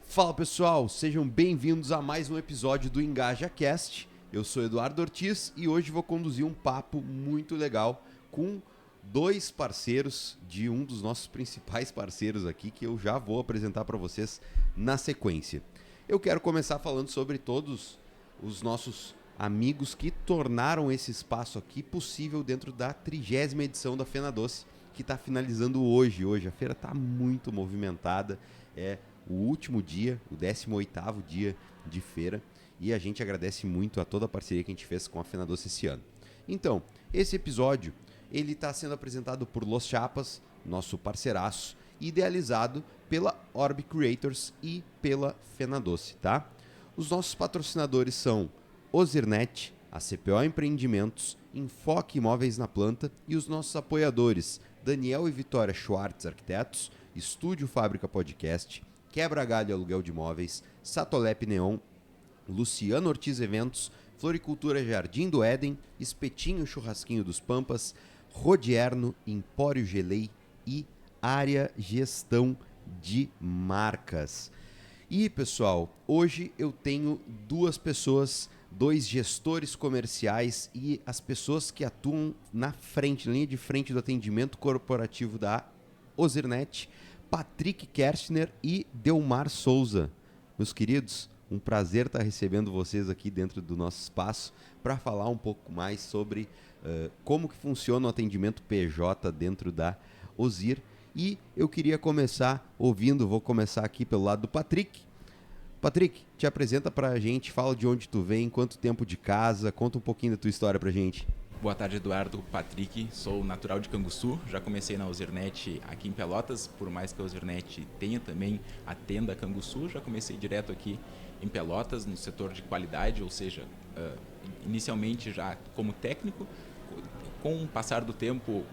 Fala pessoal, sejam bem-vindos a mais um episódio do EngajaCast. Eu sou Eduardo Ortiz e hoje vou conduzir um papo muito legal com dois parceiros de um dos nossos principais parceiros aqui, que eu já vou apresentar para vocês na sequência. Eu quero começar falando sobre todos os nossos amigos que tornaram esse espaço aqui possível dentro da 30ª edição da Fena Doce, que está finalizando hoje. Hoje a feira está muito movimentada, é o último dia, o 18º dia de feira, e a gente agradece muito a toda a parceria que a gente fez com a Fena Doce esse ano. Então, esse episódio, ele está sendo apresentado por Los Chapas, nosso parceiraço, idealizado pela Orb Creators e pela Fena Doce, tá? Os nossos patrocinadores são Ozirnet, a CPO Empreendimentos, Enfoque Imóveis na Planta e os nossos apoiadores Daniel e Vitória Schwartz Arquitetos, Estúdio Fábrica Podcast, Quebra Galho Aluguel de Imóveis, Satolep Neon, Luciano Ortiz Eventos, Floricultura Jardim do Éden, Espetinho Churrasquinho dos Pampas, Rodierno, Empório Gelei e Área Gestão de Marcas. E pessoal, hoje eu tenho duas pessoas, dois gestores comerciais e as pessoas que atuam na frente, linha de frente do atendimento corporativo da Ozirnet, Patrick Kerstner e Delmar Souza. Meus queridos, um prazer estar recebendo vocês aqui dentro do nosso espaço para falar um pouco mais sobre como que funciona o atendimento PJ dentro da Ozir. E eu queria começar vou começar aqui pelo lado do Patrick. Patrick, te apresenta para a gente, fala de onde tu vem, quanto tempo de casa, conta um pouquinho da tua história para a gente. Boa tarde, Eduardo. Patrick, sou natural de Canguçu, já comecei na Ozirnet aqui em Pelotas, por mais que a Ozirnet tenha também a tenda Canguçu, já comecei direto aqui em Pelotas, no setor de qualidade, ou seja, inicialmente já como técnico, com o passar do tempo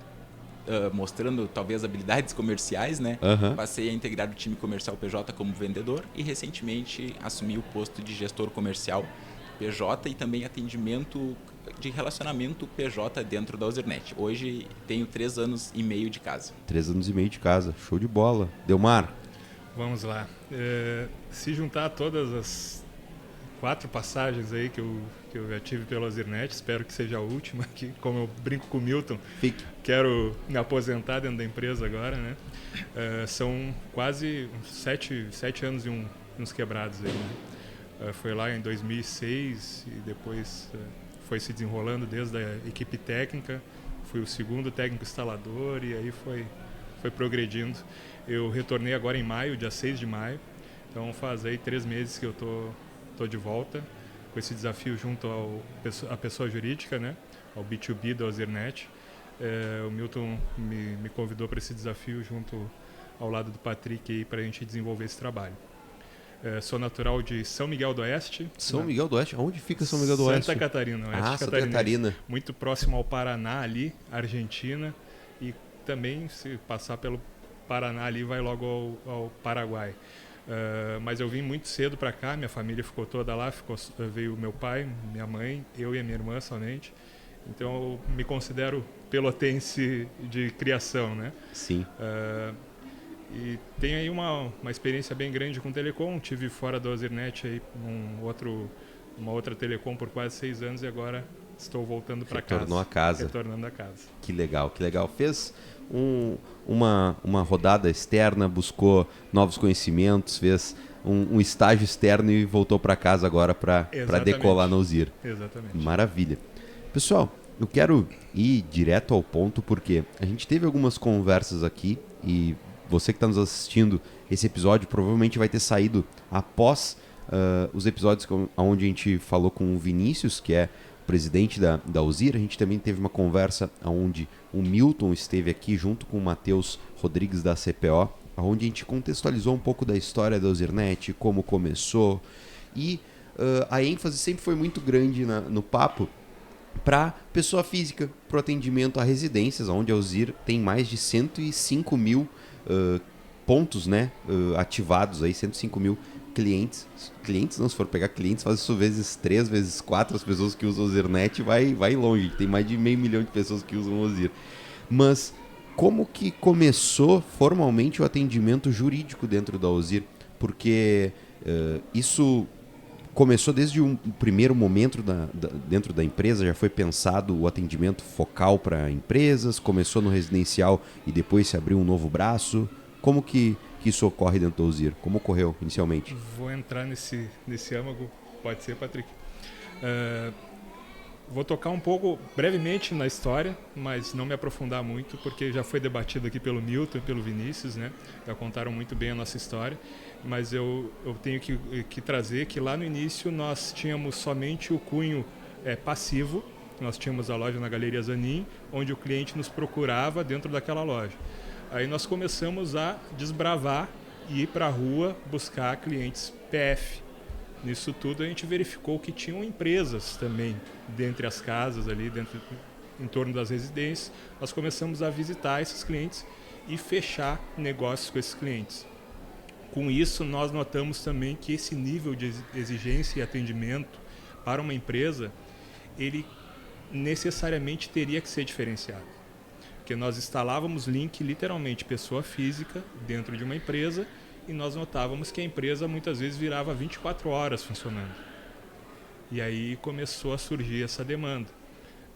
mostrando talvez habilidades comerciais, né? Passei a integrar o time comercial PJ como vendedor e recentemente assumi o posto de gestor comercial PJ e também atendimento de relacionamento PJ dentro da Ozirnet. Hoje tenho 3 anos e meio de casa. 3 anos e meio de casa, show de bola. Delmar? Vamos lá. Se juntar todas as 4 passagens aí que eu já tive pela Ozirnet, espero que seja a última, que como eu brinco com o Milton, quero me aposentar dentro da empresa agora, né? São quase 7 anos e uns quebrados aí, né? Foi lá em 2006 e depois foi se desenrolando desde a equipe técnica, fui o segundo técnico instalador e aí foi progredindo. Eu retornei agora em maio, dia 6 de maio, então faz aí 3 meses que eu tô de volta com esse desafio junto à pessoa jurídica, né, ao B2B da Ozirnet. O Milton me convidou para esse desafio junto ao lado do Patrick para a gente desenvolver esse trabalho. Sou natural de São Miguel do Oeste. São Miguel do Oeste? Onde fica São Miguel do Oeste? Santa Catarina, Oeste Santa Catarina. Muito próximo ao Paraná ali, Argentina, e também se passar pelo Paraná ali vai logo ao Paraguai. Mas eu vim muito cedo para cá, minha família ficou toda lá, veio meu pai, minha mãe, eu e a minha irmã somente. Então eu me considero pelotense de criação, né? Sim. E tenho aí uma experiência bem grande com telecom. Tive fora da Ozirnet aí uma outra telecom por quase 6 anos e agora estou voltando para casa. Retornando a casa. Que legal, que legal. Fez uma rodada externa, buscou novos conhecimentos, fez um estágio externo e voltou para casa agora para decolar na Ozir. Exatamente. Maravilha. Pessoal, eu quero ir direto ao ponto porque a gente teve algumas conversas aqui e você que está nos assistindo, esse episódio provavelmente vai ter saído após os episódios onde a gente falou com o Vinícius, que é o presidente da Ozir. A gente também teve uma conversa onde o Milton esteve aqui junto com o Matheus Rodrigues da CPO, onde a gente contextualizou um pouco da história da Ozirnet, como começou. E a ênfase sempre foi muito grande no papo para pessoa física, para o atendimento a residências, onde a Ozir tem mais de 105 mil pontos, né, ativados, aí, 105 mil clientes, não, se for pegar clientes, faz isso vezes 3, vezes 4 as pessoas que usam a Ozirnet, vai longe, tem mais de 500 mil de pessoas que usam a Ozir. Mas como que começou formalmente o atendimento jurídico dentro da Ozir? Porque Isso começou desde um primeiro momento dentro da empresa? Já foi pensado o atendimento focal para empresas? Começou no residencial e depois se abriu um novo braço? Como que isso ocorre dentro do Ozir? Como ocorreu inicialmente? Vou entrar nesse âmago, pode ser, Patrick? Vou tocar um pouco brevemente na história, mas não me aprofundar muito, porque já foi debatido aqui pelo Milton e pelo Vinícius, né? Já contaram muito bem a nossa história, mas eu tenho que trazer que lá no início nós tínhamos somente o cunho passivo. Nós tínhamos a loja na Galeria Zanin, onde o cliente nos procurava dentro daquela loja. Aí nós começamos a desbravar e ir para a rua buscar clientes PF. Nisso tudo a gente verificou que tinham empresas também dentre as casas ali, em torno das residências. Nós começamos a visitar esses clientes e fechar negócios com esses clientes. Com isso nós notamos também que esse nível de exigência e atendimento para uma empresa, ele necessariamente teria que ser diferenciado. Porque nós instalávamos link, literalmente, pessoa física dentro de uma empresa, e nós notávamos que a empresa muitas vezes virava 24 horas funcionando. E aí começou a surgir essa demanda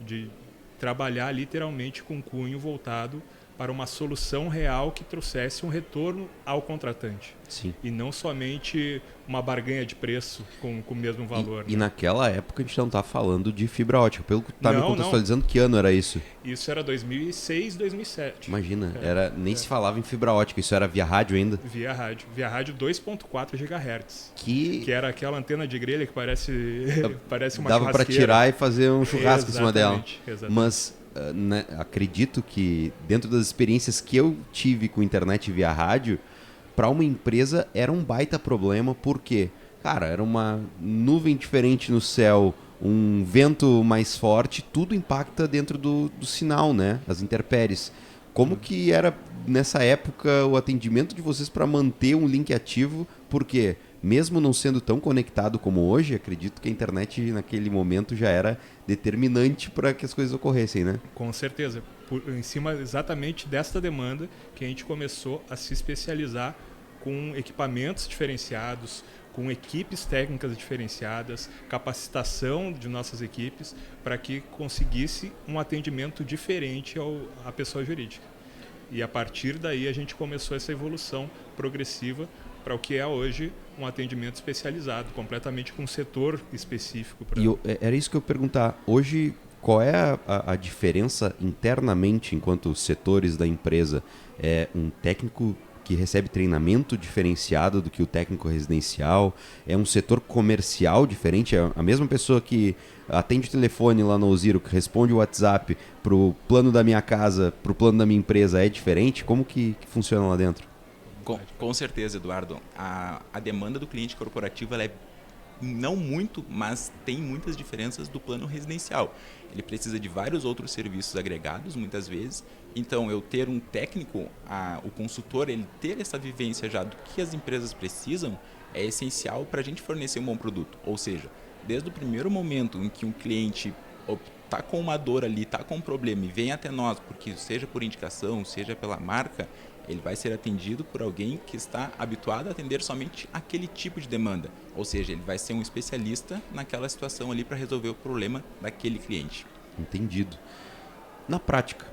de trabalhar literalmente com cunho voltado para uma solução real que trouxesse um retorno ao contratante. Sim. E não somente uma barganha de preço com o mesmo valor. E naquela época a gente não está falando de fibra ótica. Pelo que está me contextualizando, que ano era isso? Isso era 2006, 2007. Imagina, nem se falava em fibra ótica, isso era via rádio ainda? Via rádio 2.4 GHz. Que era aquela antena de grelha que parece uma dava para tirar e fazer um churrasco em cima dela. Exatamente. Mas acredito que dentro das experiências que eu tive com internet via rádio, para uma empresa era um baita problema, porque, cara, era uma nuvem diferente no céu, um vento mais forte, tudo impacta dentro do sinal, né? As intempéries. Como que era, nessa época, o atendimento de vocês para manter um link ativo? Porque, mesmo não sendo tão conectado como hoje, acredito que a internet naquele momento já era determinante para que as coisas ocorressem, né? Com certeza. Em cima exatamente desta demanda que a gente começou a se especializar com equipamentos diferenciados, com equipes técnicas diferenciadas, capacitação de nossas equipes para que conseguisse um atendimento diferente à pessoa jurídica. E a partir daí a gente começou essa evolução progressiva para o que é hoje um atendimento especializado, completamente com um setor específico. Era isso que eu ia perguntar. Hoje, qual é a diferença internamente enquanto setores da empresa? É um técnico que recebe treinamento diferenciado do que o técnico residencial? É um setor comercial diferente? É a mesma pessoa que atende o telefone lá no Oziro, que responde o WhatsApp para o plano da minha casa, para o plano da minha empresa, é diferente? Como que funciona lá dentro? Com certeza, Eduardo. A demanda do cliente corporativo ela é não muito, mas tem muitas diferenças do plano residencial. Ele precisa de vários outros serviços agregados, muitas vezes. Então, eu ter um técnico, o consultor, ele ter essa vivência já do que as empresas precisam, é essencial para a gente fornecer um bom produto. Ou seja, desde o primeiro momento em que um cliente está com uma dor ali, está com um problema e vem até nós, porque seja por indicação, seja pela marca, ele vai ser atendido por alguém que está habituado a atender somente aquele tipo de demanda. Ou seja, ele vai ser um especialista naquela situação ali para resolver o problema daquele cliente. Entendido. Na prática,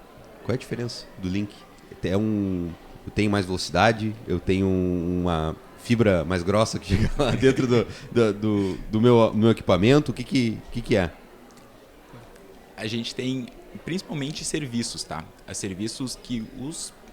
qual é a diferença do link? Eu tenho mais velocidade, eu tenho uma fibra mais grossa que chega lá dentro do meu equipamento. O que é? A gente tem principalmente serviços, tá? Serviços que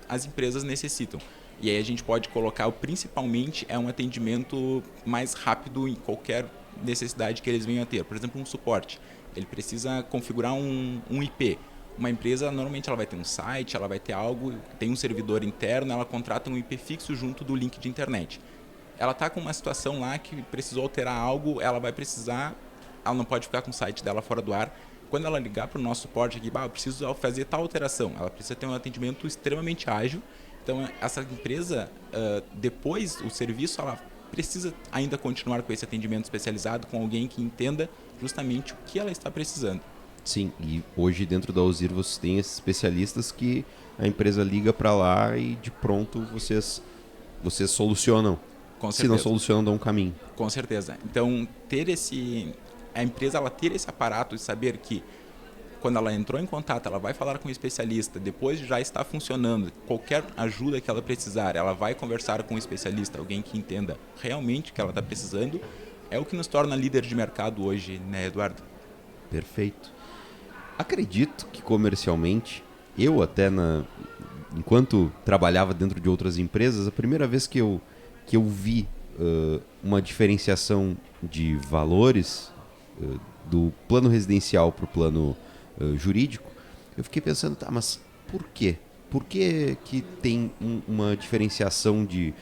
as empresas necessitam. E aí a gente pode colocar, principalmente, um atendimento mais rápido em qualquer necessidade que eles venham a ter. Por exemplo, um suporte. Ele precisa configurar um IP. Uma empresa, normalmente, ela vai ter um site, ela vai ter algo, tem um servidor interno, ela contrata um IP fixo junto do link de internet. Ela está com uma situação lá que precisou alterar algo, ela não pode ficar com o site dela fora do ar. Quando ela ligar para o nosso suporte aqui, eu preciso fazer tal alteração, ela precisa ter um atendimento extremamente ágil. Então, essa empresa, depois o serviço, ela precisa ainda continuar com esse atendimento especializado, com alguém que entenda justamente o que ela está precisando. Sim, e hoje dentro da Ozir vocês têm esses especialistas que a empresa liga para lá e de pronto vocês solucionam. se não solucionam, dão um caminho. Com certeza. Então, a empresa ela ter esse aparato de saber que quando ela entrou em contato, ela vai falar com o especialista, depois já está funcionando, qualquer ajuda que ela precisar, ela vai conversar com o especialista, alguém que entenda realmente o que ela está precisando, é o que nos torna líder de mercado hoje, né, Eduardo? Perfeito. Acredito que comercialmente, eu até enquanto trabalhava dentro de outras empresas, a primeira vez que eu vi uma diferenciação de valores do plano residencial para o plano jurídico, eu fiquei pensando, tá, mas por quê? Por que tem uma diferenciação de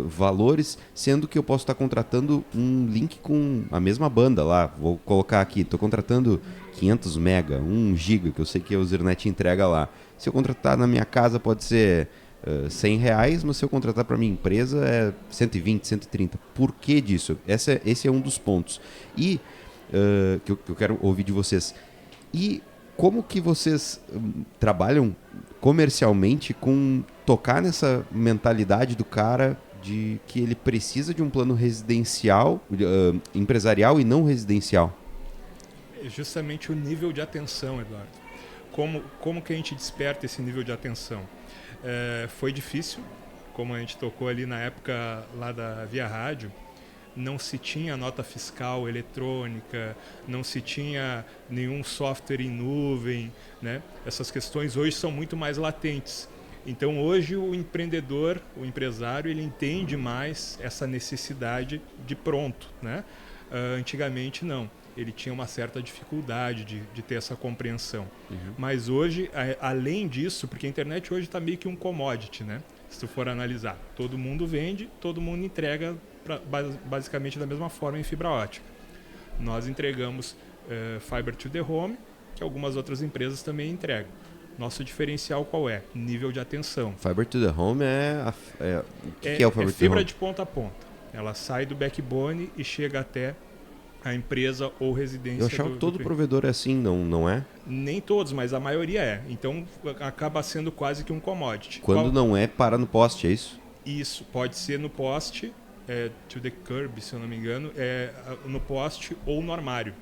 valores, sendo que eu posso estar contratando um link com a mesma banda lá? Vou colocar aqui, estou contratando 500 mega, 1 giga, que eu sei que a Ozirnet entrega lá. Se eu contratar na minha casa pode ser R$100, mas se eu contratar para minha empresa é 120, 130. Por que disso? Esse é um dos pontos. E que eu quero ouvir de vocês. E como que vocês trabalham comercialmente com tocar nessa mentalidade do cara de que ele precisa de um plano residencial, empresarial e não residencial? É justamente o nível de atenção, Eduardo. Como que a gente desperta esse nível de atenção? Foi difícil, como a gente tocou ali na época lá da Via Rádio, não se tinha nota fiscal eletrônica, não se tinha nenhum software em nuvem, né? Essas questões hoje são muito mais latentes. Então hoje o empreendedor, o empresário, ele entende mais essa necessidade de pronto, né? Antigamente não, ele tinha uma certa dificuldade de ter essa compreensão. Mas hoje, além disso, porque a internet hoje está meio que um commodity, né? Se tu for analisar, todo mundo vende, todo mundo entrega basicamente da mesma forma em fibra ótica. Nós entregamos Fiber to the Home, que algumas outras empresas também entregam. Nosso diferencial qual é? Nível de atenção. Fiber to the Home o que é o Fiber to the Home? É fibra de ponta a ponta. Ela sai do backbone e chega até a empresa ou residência. Eu achava que todo provedor é assim, não é? Nem todos, mas a maioria é. Então acaba sendo quase que um commodity. Quando não é, para no poste, é isso? Isso, pode ser no poste, to the curb, se eu não me engano, no poste ou no armário.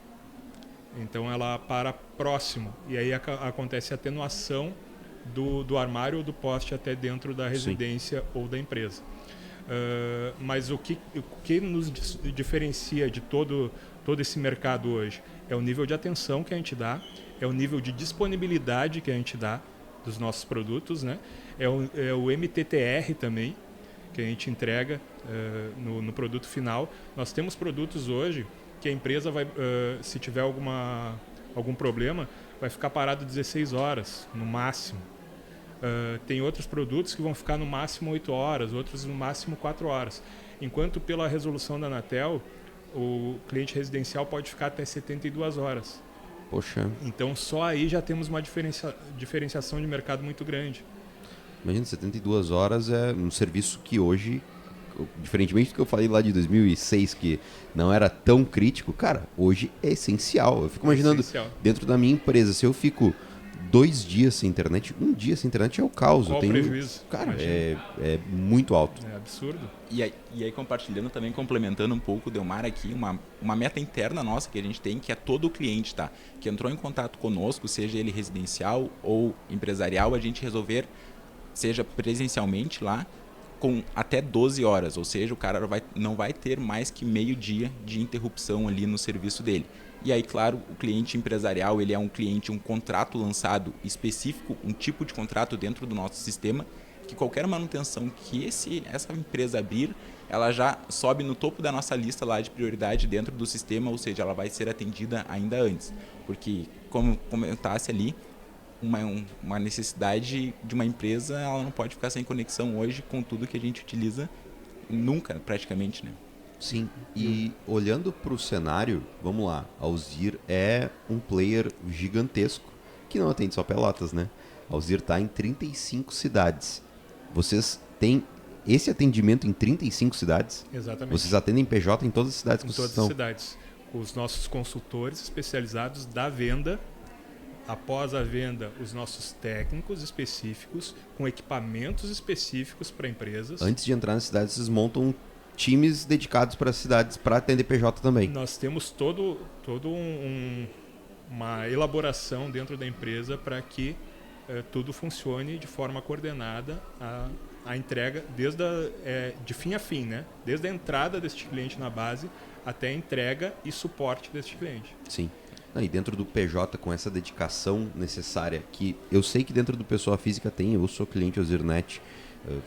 Então ela para próximo e aí acontece a atenuação do armário ou do poste até dentro da residência Sim. ou da empresa. Mas o que nos diferencia de todo esse mercado hoje é o nível de atenção que a gente dá, é o nível de disponibilidade que a gente dá dos nossos produtos, né? É o MTTR também, que a gente entrega no produto final. Nós temos produtos hoje que a empresa vai, se tiver algum problema, vai ficar parado 16 horas, no máximo. Tem outros produtos que vão ficar no máximo 8 horas, outros no máximo 4 horas. Enquanto pela resolução da Anatel, o cliente residencial pode ficar até 72 horas. Poxa. Então só aí já temos uma diferenciação de mercado muito grande. Imagina, 72 horas é um serviço que hoje, diferentemente do que eu falei lá de 2006, que não era tão crítico, cara, hoje é essencial. Eu fico imaginando, dentro da minha empresa, se eu fico 2 dias sem internet, 1 dia sem internet é o caos. Qual o prejuízo? Cara, é muito alto. É absurdo. E aí compartilhando também, complementando um pouco, Delmar, aqui, uma meta interna nossa que a gente tem, que é todo o cliente, tá? Que entrou em contato conosco, seja ele residencial ou empresarial, a gente resolver, seja presencialmente lá, com até 12 horas, ou seja, o cara não vai ter mais que meio dia de interrupção ali no serviço dele. E aí, claro, o cliente empresarial, ele é um cliente, um contrato lançado específico, um tipo de contrato dentro do nosso sistema, que qualquer manutenção que essa empresa abrir, ela já sobe no topo da nossa lista lá de prioridade dentro do sistema, ou seja, ela vai ser atendida ainda antes. Porque, como comentasse ali, uma necessidade de uma empresa, ela não pode ficar sem conexão hoje com tudo que a gente utiliza, nunca, praticamente, né? Sim, e olhando para o cenário, vamos lá, a Alzir é um player gigantesco, que não atende só Pelotas, né? A Alzir está em 35 cidades. Vocês têm esse atendimento em 35 cidades? Exatamente. Vocês atendem PJ em todas as cidades que vocês estão? Em todas as cidades. Os nossos consultores especializados da venda, após a venda, os nossos técnicos específicos, com equipamentos específicos para empresas. Antes de entrar na cidade, vocês montam times dedicados para as cidades para atender PJ também. Nós temos todo uma elaboração dentro da empresa para que tudo funcione de forma coordenada, a entrega de fim a fim, né? Desde a entrada deste cliente na base até a entrega e suporte deste cliente. Sim. E dentro do PJ, com essa dedicação necessária, que eu sei que dentro do pessoa física tem, eu sou cliente Ozirnet,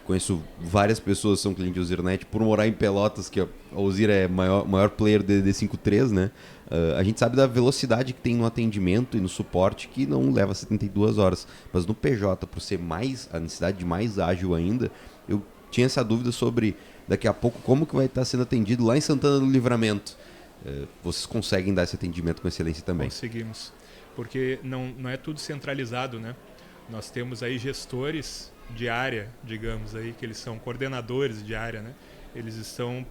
conheço várias pessoas que são clientes Ozirnet, por morar em Pelotas, que a Ozir é maior player de D53, né? A gente sabe da velocidade que tem no atendimento e no suporte, que não leva 72 horas. Mas no PJ, por ser a necessidade de mais ágil ainda, eu tinha essa dúvida sobre, daqui a pouco, como que vai estar sendo atendido lá em Santana do Livramento. Vocês conseguem dar esse atendimento com excelência também? Conseguimos, porque não é tudo centralizado, né? Nós temos aí gestores de área, digamos aí, que eles são coordenadores de área, né? Eles estão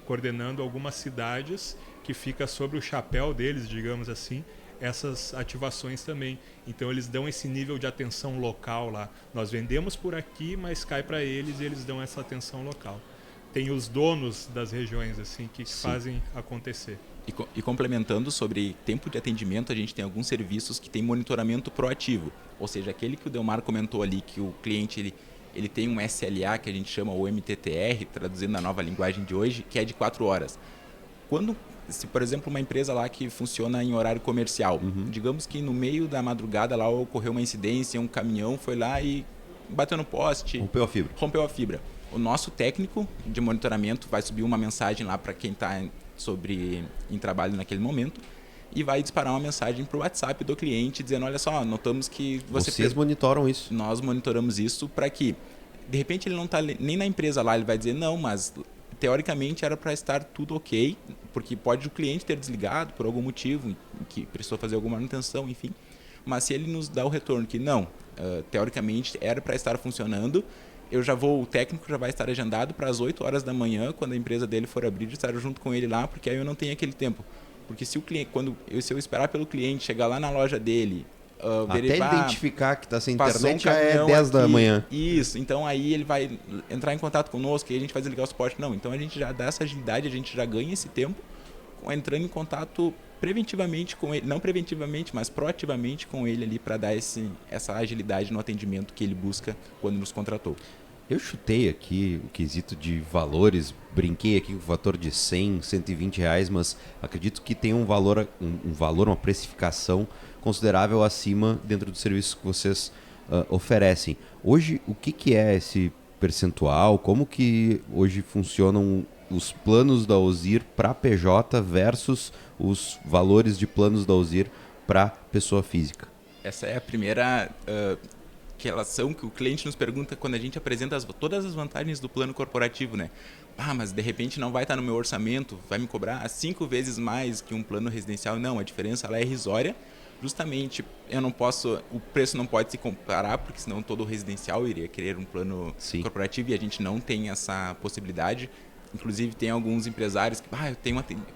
coordenando algumas cidades que fica sobre o chapéu deles, digamos assim, essas ativações também. Então eles dão esse nível de atenção local lá. Nós vendemos por aqui, mas cai para eles e eles dão essa atenção local. Tem os donos das regiões assim que fazem acontecer. E complementando sobre tempo de atendimento, a gente tem alguns serviços que tem monitoramento proativo. Ou seja, aquele que o Delmar comentou ali, que o cliente ele tem um SLA, que a gente chama o MTTR, traduzindo na nova linguagem de hoje, que é de 4 horas. Se, por exemplo, uma empresa lá que funciona em horário comercial, digamos que no meio da madrugada lá ocorreu uma incidência, um caminhão foi lá e bateu no poste. Rompeu a fibra. O nosso técnico de monitoramento vai subir uma mensagem lá para quem está em trabalho naquele momento e vai disparar uma mensagem para o WhatsApp do cliente dizendo, olha só, notamos que Vocês monitoram isso? Nós monitoramos isso para que, de repente, ele não está nem na empresa lá, ele vai dizer, não, mas teoricamente era para estar tudo ok, porque pode o cliente ter desligado por algum motivo, que precisou fazer alguma manutenção, enfim. Mas se ele nos dá o retorno que não, teoricamente era para estar funcionando, o técnico já vai estar agendado para as 8 horas da manhã, quando a empresa dele for abrir, de estar junto com ele lá, porque aí eu não tenho aquele tempo. Porque se eu esperar pelo cliente chegar lá na loja dele, até identificar que está sem internet já é 10 da manhã. Isso, então aí ele vai entrar em contato conosco e a gente vai desligar o suporte. Não, então a gente já dá essa agilidade, a gente já ganha esse tempo entrando em contato preventivamente com ele, não preventivamente, mas proativamente com ele ali para dar essa agilidade no atendimento que ele busca quando nos contratou. Eu chutei aqui o quesito de valores, brinquei aqui com o fator de 100, 120 reais, mas acredito que tem um valor, uma precificação considerável acima dentro do serviço que vocês oferecem. Hoje, o que é esse percentual? Como que hoje funcionam os planos da Ozir para PJ versus os valores de planos da Ozir para pessoa física? Essa é a primeira relação que o cliente nos pergunta quando a gente apresenta todas as vantagens do plano corporativo, né? Mas de repente não vai estar no meu orçamento, vai me cobrar 5 vezes mais que um plano residencial. Não, a diferença ela é irrisória. Justamente, o preço não pode se comparar, porque senão todo residencial iria querer um plano corporativo e a gente não tem essa possibilidade. Inclusive, tem alguns empresários que,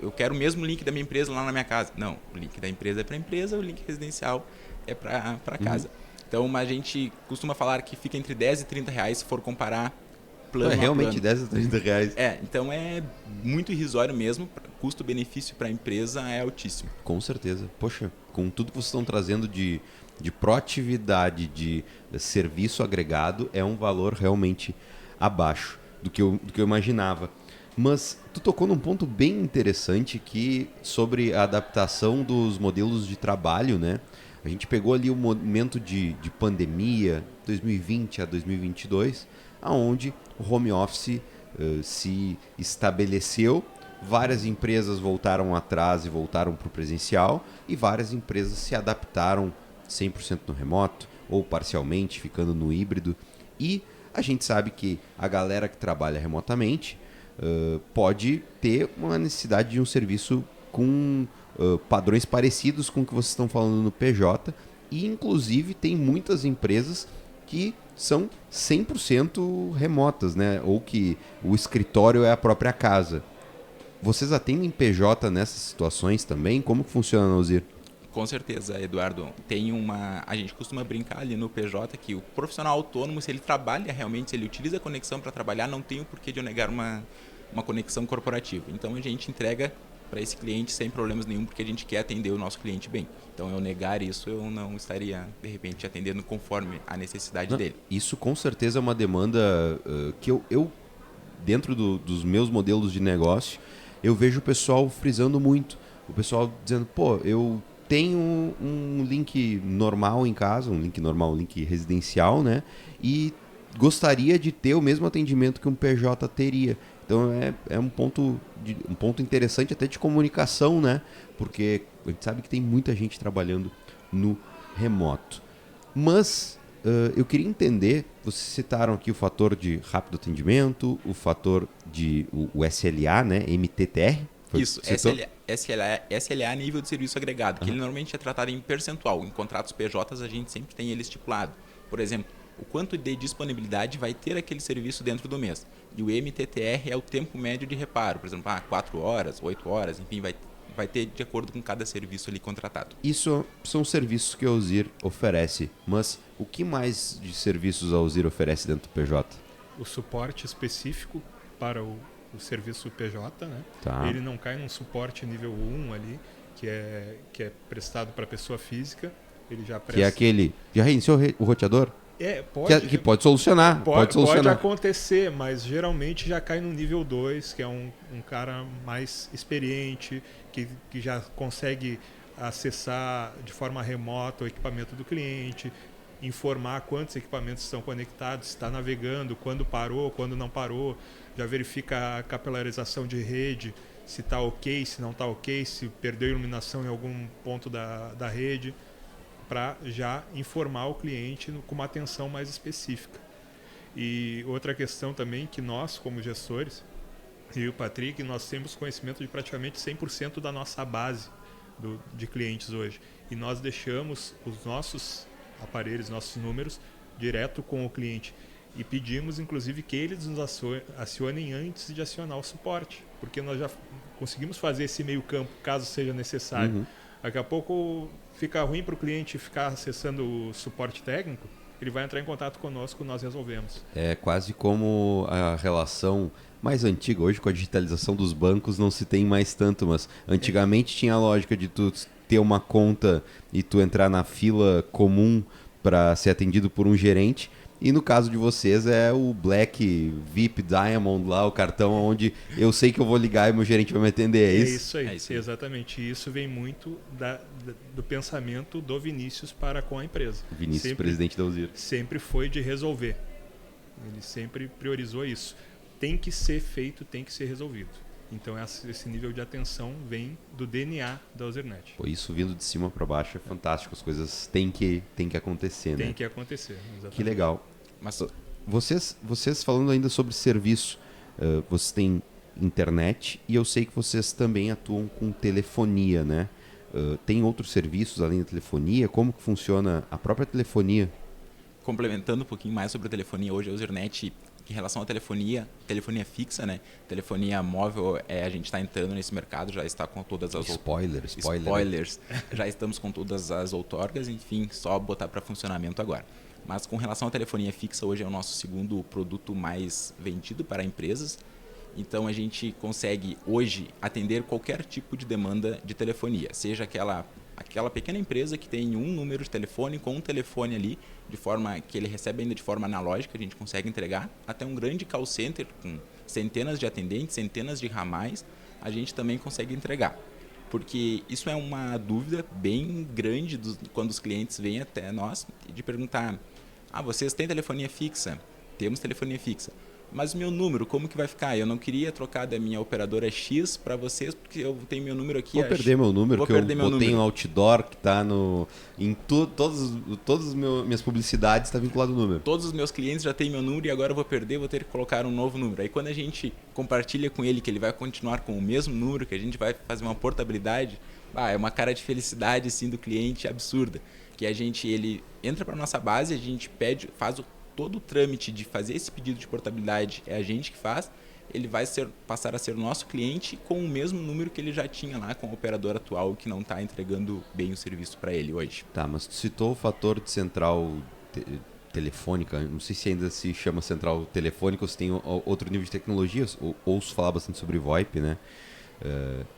eu quero o mesmo link da minha empresa lá na minha casa. Não, o link da empresa é para a empresa, o link residencial é para casa. Então, a gente costuma falar que fica entre 10 e 30 reais se for comparar plano a plano. Realmente, 10 a 30 reais. Então é muito irrisório mesmo, custo-benefício para a empresa é altíssimo. Com certeza. Poxa, com tudo que vocês estão trazendo de proatividade, de serviço agregado, é um valor realmente abaixo do que eu imaginava. Mas tu tocou num ponto bem interessante sobre a adaptação dos modelos de trabalho, né? A gente pegou ali o momento de pandemia, 2020 a 2022, aonde o home office se estabeleceu, várias empresas voltaram atrás e voltaram para o presencial e várias empresas se adaptaram 100% no remoto ou parcialmente, ficando no híbrido. E a gente sabe que a galera que trabalha remotamente pode ter uma necessidade de um serviço com padrões parecidos com o que vocês estão falando no PJ, e inclusive tem muitas empresas que são 100% remotas, né? Ou que o escritório é a própria casa. Vocês atendem PJ nessas situações também? Como que funciona na Ozir? Com certeza, Eduardo. A gente costuma brincar ali no PJ que o profissional autônomo, se ele trabalha realmente, se ele utiliza a conexão para trabalhar, não tem o porquê de eu negar uma conexão corporativa. Então a gente entrega para esse cliente sem problemas nenhum, porque a gente quer atender o nosso cliente bem. Então, eu negar isso, eu não estaria, de repente, atendendo conforme a necessidade dele. Isso, com certeza, é uma demanda que eu dentro dos meus modelos de negócio, eu vejo o pessoal frisando muito. O pessoal dizendo, pô, eu tenho um link normal em casa, um link residencial, né? E gostaria de ter o mesmo atendimento que um PJ teria. Então é um ponto interessante até de comunicação, né? Porque a gente sabe que tem muita gente trabalhando no remoto. Mas eu queria entender, vocês citaram aqui o fator de rápido atendimento, o fator de o SLA, né? MTTR. Isso, SLA nível de serviço agregado, que ele normalmente é tratado em percentual. Em contratos PJs a gente sempre tem ele estipulado. Por exemplo, o quanto de disponibilidade vai ter aquele serviço dentro do mês. E o MTTR é o tempo médio de reparo. Por exemplo, 4 horas, 8 horas, enfim, vai ter de acordo com cada serviço ali contratado. Isso são serviços que a Ozir oferece. Mas o que mais de serviços a Ozir oferece dentro do PJ? O suporte específico para o serviço PJ, né? Tá. Ele não cai num suporte nível 1 ali, que é prestado para pessoa física. Ele já presta... Que é aquele... Já reiniciou o roteador? Que pode solucionar. Pode acontecer, mas geralmente já cai no nível 2, que é um cara mais experiente, que já consegue acessar de forma remota o equipamento do cliente, informar quantos equipamentos estão conectados, se está navegando, quando parou, quando não parou, já verifica a capilarização de rede, se está ok, se não está ok, se perdeu iluminação em algum ponto da rede, para já informar o cliente com uma atenção mais específica. E outra questão também que nós, como gestores, e o Patrick, nós temos conhecimento de praticamente 100% da nossa base de clientes hoje. E nós deixamos os nossos aparelhos, nossos números, direto com o cliente. E pedimos, inclusive, que eles nos acionem antes de acionar o suporte, porque nós já conseguimos fazer esse meio campo, caso seja necessário. Uhum. Daqui a pouco fica ruim para o cliente ficar acessando o suporte técnico, ele vai entrar em contato conosco, nós resolvemos. É quase como a relação mais antiga. Hoje, com a digitalização dos bancos, não se tem mais tanto, mas antigamente tinha a lógica de tu ter uma conta e tu entrar na fila comum para ser atendido por um gerente. E no caso de vocês é o Black VIP Diamond lá, o cartão onde eu sei que eu vou ligar e meu gerente vai me atender, é isso? Isso aí, exatamente. Isso vem muito do pensamento do Vinícius para com a empresa. Vinícius, presidente da Ozir. Sempre foi de resolver. Ele sempre priorizou isso. Tem que ser feito, tem que ser resolvido. Então esse nível de atenção vem do DNA da Ozirnet. Pô, isso vindo de cima para baixo é fantástico. As coisas têm que acontecer, né? Tem que acontecer, exatamente. Que legal. Mas vocês falando ainda sobre serviço, vocês têm internet e eu sei que vocês também atuam com telefonia, né? Tem outros serviços além da telefonia? Como que funciona a própria telefonia? Complementando um pouquinho mais sobre a telefonia, hoje a Ozirnet, em relação à telefonia fixa, né? Telefonia móvel, a gente está entrando nesse mercado, já está com todas as... Spoilers. Já estamos com todas as outorgas, enfim, só botar para funcionamento agora. Mas com relação à telefonia fixa, hoje é o nosso segundo produto mais vendido para empresas. Então a gente consegue hoje atender qualquer tipo de demanda de telefonia, seja aquela pequena empresa que tem um número de telefone com um telefone ali, de forma que ele recebe ainda de forma analógica, a gente consegue entregar, até um grande call center com centenas de atendentes, centenas de ramais, a gente também consegue entregar. Porque isso é uma dúvida bem grande quando os clientes vêm até nós de perguntar: vocês têm telefonia fixa? Temos telefonia fixa. Mas o meu número, como que vai ficar? Eu não queria trocar da minha operadora X para vocês, porque eu tenho meu número aqui. Vou perder meu número, que eu botei um outdoor que está em todas as minhas publicidades, está vinculado o número. Todos os meus clientes já têm meu número e agora eu vou perder, vou ter que colocar um novo número. Aí quando a gente compartilha com ele que ele vai continuar com o mesmo número, que a gente vai fazer uma portabilidade, é uma cara de felicidade assim, do cliente absurda. Que ele entra para a nossa base, a gente faz todo o trâmite de fazer esse pedido de portabilidade, é a gente que faz, ele vai passar a ser nosso cliente com o mesmo número que ele já tinha lá com o operador atual que não está entregando bem o serviço para ele hoje. Tá, mas tu citou o fator de central telefônica, não sei se ainda se chama central telefônica ou se tem outro nível de tecnologias. Ouço falar bastante sobre VoIP, né?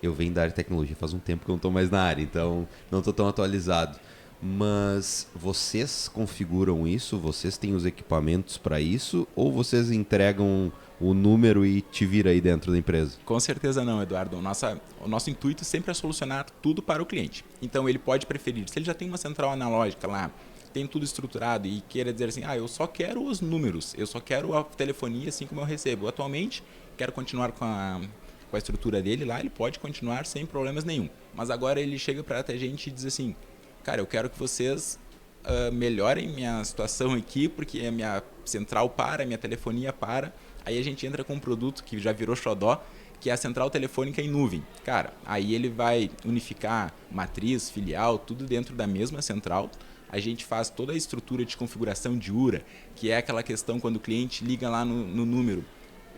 Eu venho da área de tecnologia faz um tempo que eu não estou mais na área, então não estou tão atualizado. Mas vocês configuram isso? Vocês têm os equipamentos para isso? Ou vocês entregam o número e te vira aí dentro da empresa? Com certeza não, Eduardo. O nosso intuito sempre é solucionar tudo para o cliente. Então ele pode preferir, se ele já tem uma central analógica lá, tem tudo estruturado e queira dizer assim, eu só quero os números, eu só quero a telefonia assim como eu recebo. Atualmente, quero continuar com a estrutura dele lá, ele pode continuar sem problemas nenhum. Mas agora ele chega para a gente e diz assim, cara, eu quero que vocês melhorem minha situação aqui, porque a minha central para, a minha telefonia para. Aí a gente entra com um produto que já virou xodó, que é a central telefônica em nuvem. Cara, aí ele vai unificar matriz, filial, tudo dentro da mesma central. A gente faz toda a estrutura de configuração de URA, que é aquela questão quando o cliente liga lá no número.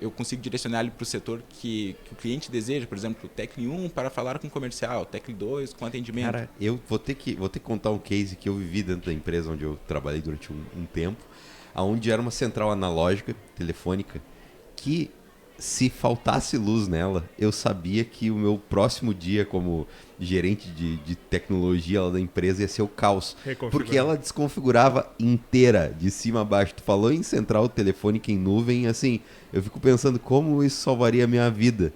Eu consigo direcionar ele para o setor que o cliente deseja, por exemplo, o Tecli 1 para falar com o comercial, Tecli 2 com atendimento. Cara, eu vou ter que contar um case que eu vivi dentro da empresa onde eu trabalhei durante um tempo, onde era uma central analógica, telefônica, que se faltasse luz nela, eu sabia que o meu próximo dia como gerente de tecnologia lá da empresa ia ser o caos. Porque ela desconfigurava inteira, de cima a baixo. Tu falou em central telefônica em nuvem, assim, eu fico pensando como isso salvaria a minha vida.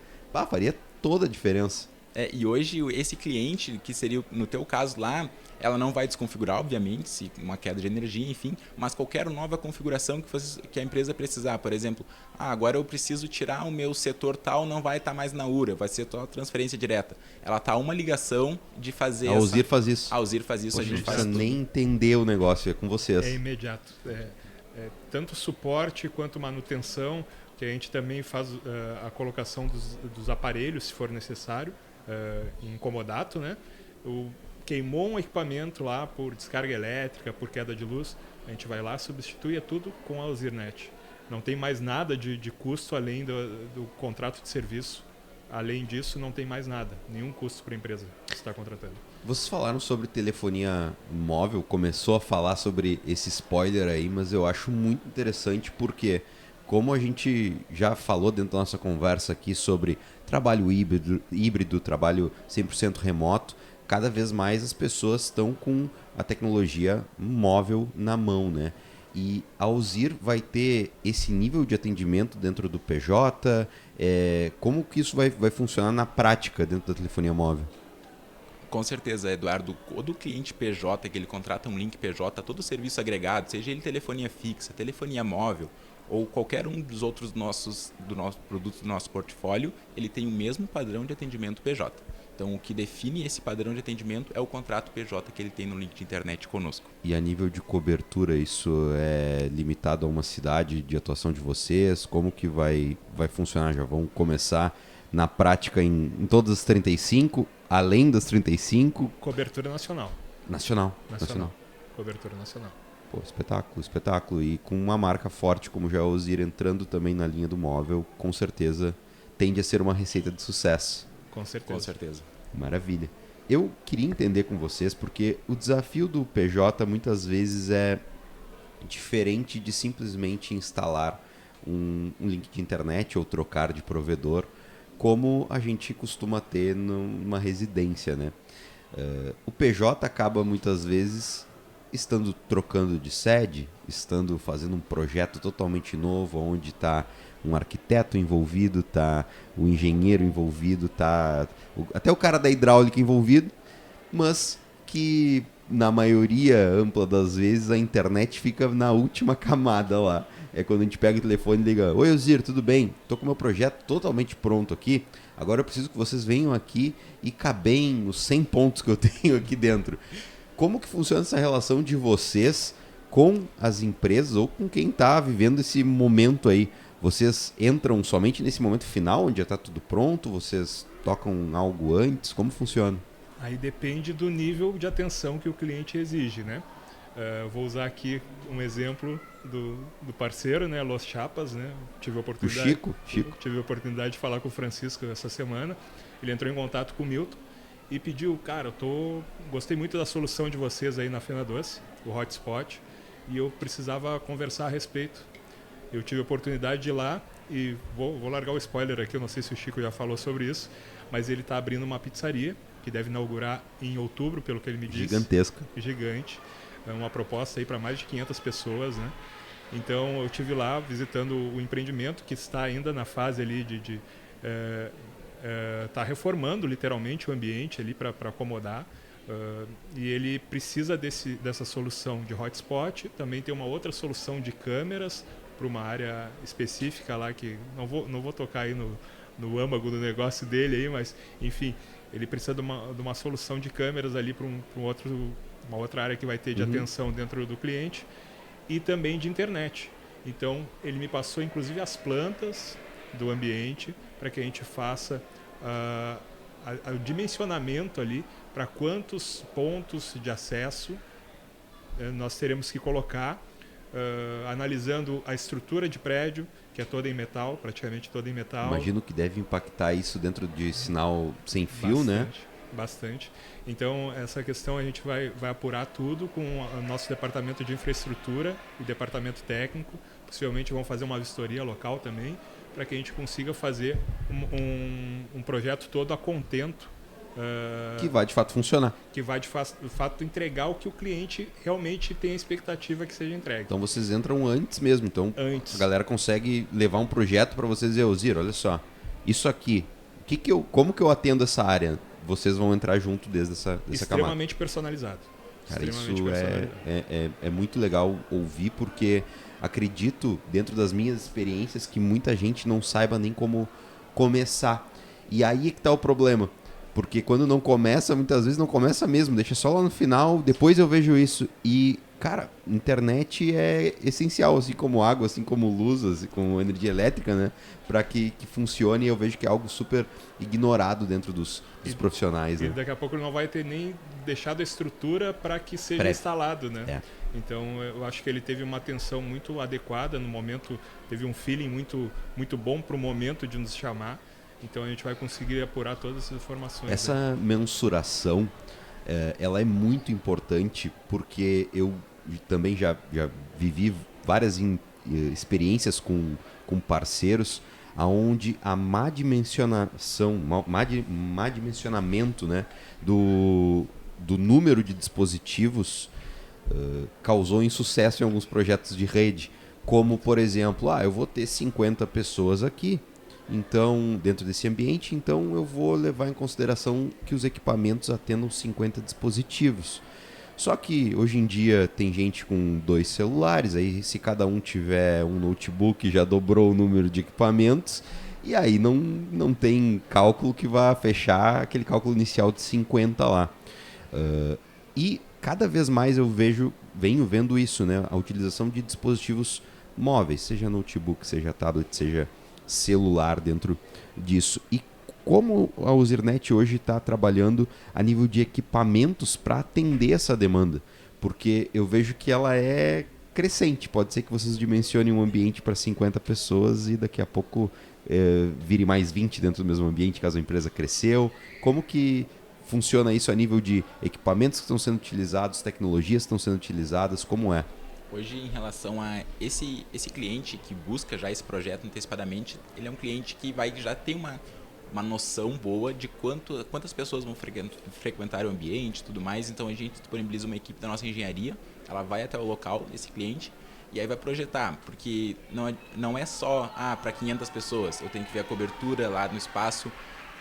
Faria toda a diferença. E hoje esse cliente, que seria no teu caso lá, ela não vai desconfigurar, obviamente, se uma queda de energia, enfim, mas qualquer nova configuração que a empresa precisar. Por exemplo, agora eu preciso tirar o meu setor tal, não vai estar mais na URA, vai ser toda transferência direta. Ela está uma ligação de fazer A Alzir faz isso. A Alzir faz isso, a gente faz tudo. Não precisa nem entender o negócio, é com vocês. É imediato. Tanto suporte quanto manutenção, que a gente também faz a colocação dos aparelhos, se for necessário, em comodato, né? Queimou um equipamento lá por descarga elétrica, por queda de luz, a gente vai lá, substitui tudo com a Alzirnet. Não tem mais nada de custo além do contrato de serviço. Além disso, não tem mais nada, nenhum custo para a empresa que está contratando. Vocês falaram sobre telefonia móvel, começou a falar sobre esse spoiler aí, mas eu acho muito interessante porque, como a gente já falou dentro da nossa conversa aqui sobre trabalho híbrido, trabalho 100% remoto, cada vez mais as pessoas estão com a tecnologia móvel na mão, né? E a Alzir vai ter esse nível de atendimento dentro do PJ? Como que isso vai funcionar na prática dentro da telefonia móvel? Com certeza, Eduardo. Todo cliente PJ que ele contrata um link PJ, todo serviço agregado, seja ele telefonia fixa, telefonia móvel ou qualquer um dos outros produtos do nosso portfólio, ele tem o mesmo padrão de atendimento PJ. Então, o que define esse padrão de atendimento é o contrato PJ que ele tem no link de internet conosco. E a nível de cobertura, isso é limitado a uma cidade de atuação de vocês? Como que vai funcionar? Já vão começar na prática em todas as 35, além das 35? Cobertura nacional. Nacional. Cobertura nacional. Pô, espetáculo. E com uma marca forte como já a Alzir entrando também na linha do móvel, com certeza tende a ser uma receita de sucesso. Com certeza. Maravilha. Eu queria entender com vocês, porque o desafio do PJ muitas vezes é diferente de simplesmente instalar um link de internet ou trocar de provedor, como a gente costuma ter numa residência, né? O PJ acaba muitas vezes estando trocando de sede, estando fazendo um projeto totalmente novo, onde está um arquiteto envolvido, tá o engenheiro envolvido, tá até o cara da hidráulica envolvido, mas que na maioria ampla das vezes a internet fica na última camada lá. É quando a gente pega o telefone e liga: "Oi, Alzir, tudo bem? Tô com o meu projeto totalmente pronto aqui. Agora eu preciso que vocês venham aqui e cabem os 100 pontos que eu tenho aqui dentro." Como que funciona essa relação de vocês com as empresas ou com quem está vivendo esse momento aí? Vocês entram somente nesse momento final, onde já está tudo pronto? Vocês tocam algo antes? Como funciona? Aí depende do nível de atenção que o cliente exige, né? Vou usar aqui um exemplo do parceiro, né? Los Chapas, né? Tive a oportunidade, Chico. Tive a oportunidade de falar com o Francisco essa semana. Ele entrou em contato com o Milton e pediu: cara, gostei muito da solução de vocês aí na Fena Doce, o hotspot. e eu precisava conversar a respeito. Eu tive a oportunidade de ir lá e vou largar o spoiler aqui, eu não sei se o Chico já falou sobre isso, mas ele está abrindo uma pizzaria que deve inaugurar em outubro, pelo que ele me disse. Gigantesca. Gigante. É uma proposta aí para mais de 500 pessoas, né? Então eu estive lá visitando o empreendimento, que está ainda na fase ali de tá reformando literalmente o ambiente ali para acomodar. E ele precisa dessa solução de hotspot. Também tem uma outra solução de câmeras para uma área específica lá, que não vou tocar aí no âmago do negócio dele aí, mas enfim, ele precisa de uma solução de câmeras ali para uma outra área que vai ter de atenção dentro do cliente, e também de internet. Então ele me passou inclusive as plantas do ambiente para que a gente faça o dimensionamento ali para quantos pontos de acesso nós teremos que colocar, analisando a estrutura de prédio, que é toda em metal, praticamente toda em metal. Imagino que deve impactar isso dentro de sinal sem fio, né? Bastante. Então, essa questão a gente vai apurar tudo com o nosso departamento de infraestrutura e departamento técnico. Possivelmente vão fazer uma vistoria local também, para que a gente consiga fazer um projeto todo a contento. Que vai de fato funcionar. Que vai de fato entregar o que o cliente realmente tem a expectativa que seja entregue. Então vocês entram antes mesmo. Então a galera consegue levar um projeto para vocês dizer, Ziro, olha só, isso aqui, como que eu atendo essa área? Vocês vão entrar junto desde essa camada. Extremamente personalizado. Cara, isso é muito legal ouvir, porque acredito, dentro das minhas experiências, que muita gente não saiba nem como começar. E aí é que tá o problema. Porque quando não começa, muitas vezes não começa mesmo. Deixa só lá no final, depois eu vejo isso. E, cara, internet é essencial, assim como água, assim como luz, assim como energia elétrica, né? Para que funcione, eu vejo que é algo super ignorado dentro dos profissionais. E né? daqui a pouco ele não vai ter nem deixado a estrutura para que seja instalado, né? É. Então, eu acho que ele teve uma atenção muito adequada no momento, teve um feeling muito, muito bom para o momento de nos chamar. Então, a gente vai conseguir apurar todas essas informações. Essa mensuração, ela é muito importante, porque eu também já vivi várias experiências com parceiros onde a má dimensionamento, né, do número de dispositivos causou insucesso em alguns projetos de rede, como, por exemplo, eu vou ter 50 pessoas aqui, então, dentro desse ambiente, então eu vou levar em consideração que os equipamentos atendam 50 dispositivos. Só que hoje em dia tem gente com 2 celulares, aí se cada um tiver um notebook já dobrou o número de equipamentos, e aí não tem cálculo que vá fechar aquele cálculo inicial de 50 lá. E cada vez mais eu venho vendo isso, né? A utilização de dispositivos móveis, seja notebook, seja tablet, seja celular dentro disso. E como a Ozirnet hoje está trabalhando a nível de equipamentos para atender essa demanda? Porque eu vejo que ela é crescente. Pode ser que vocês dimensionem um ambiente para 50 pessoas e daqui a pouco vire mais 20 dentro do mesmo ambiente, caso a empresa cresceu. Como que funciona isso a nível de equipamentos que estão sendo utilizados, tecnologias que estão sendo utilizadas? Como é? Hoje, em relação a esse cliente que busca já esse projeto antecipadamente, ele é um cliente que vai já ter uma noção boa de quantas pessoas vão frequentar o ambiente e tudo mais. Então, a gente disponibiliza uma equipe da nossa engenharia, ela vai até o local desse cliente e aí vai projetar, porque não é só para 500 pessoas, eu tenho que ver a cobertura lá no espaço,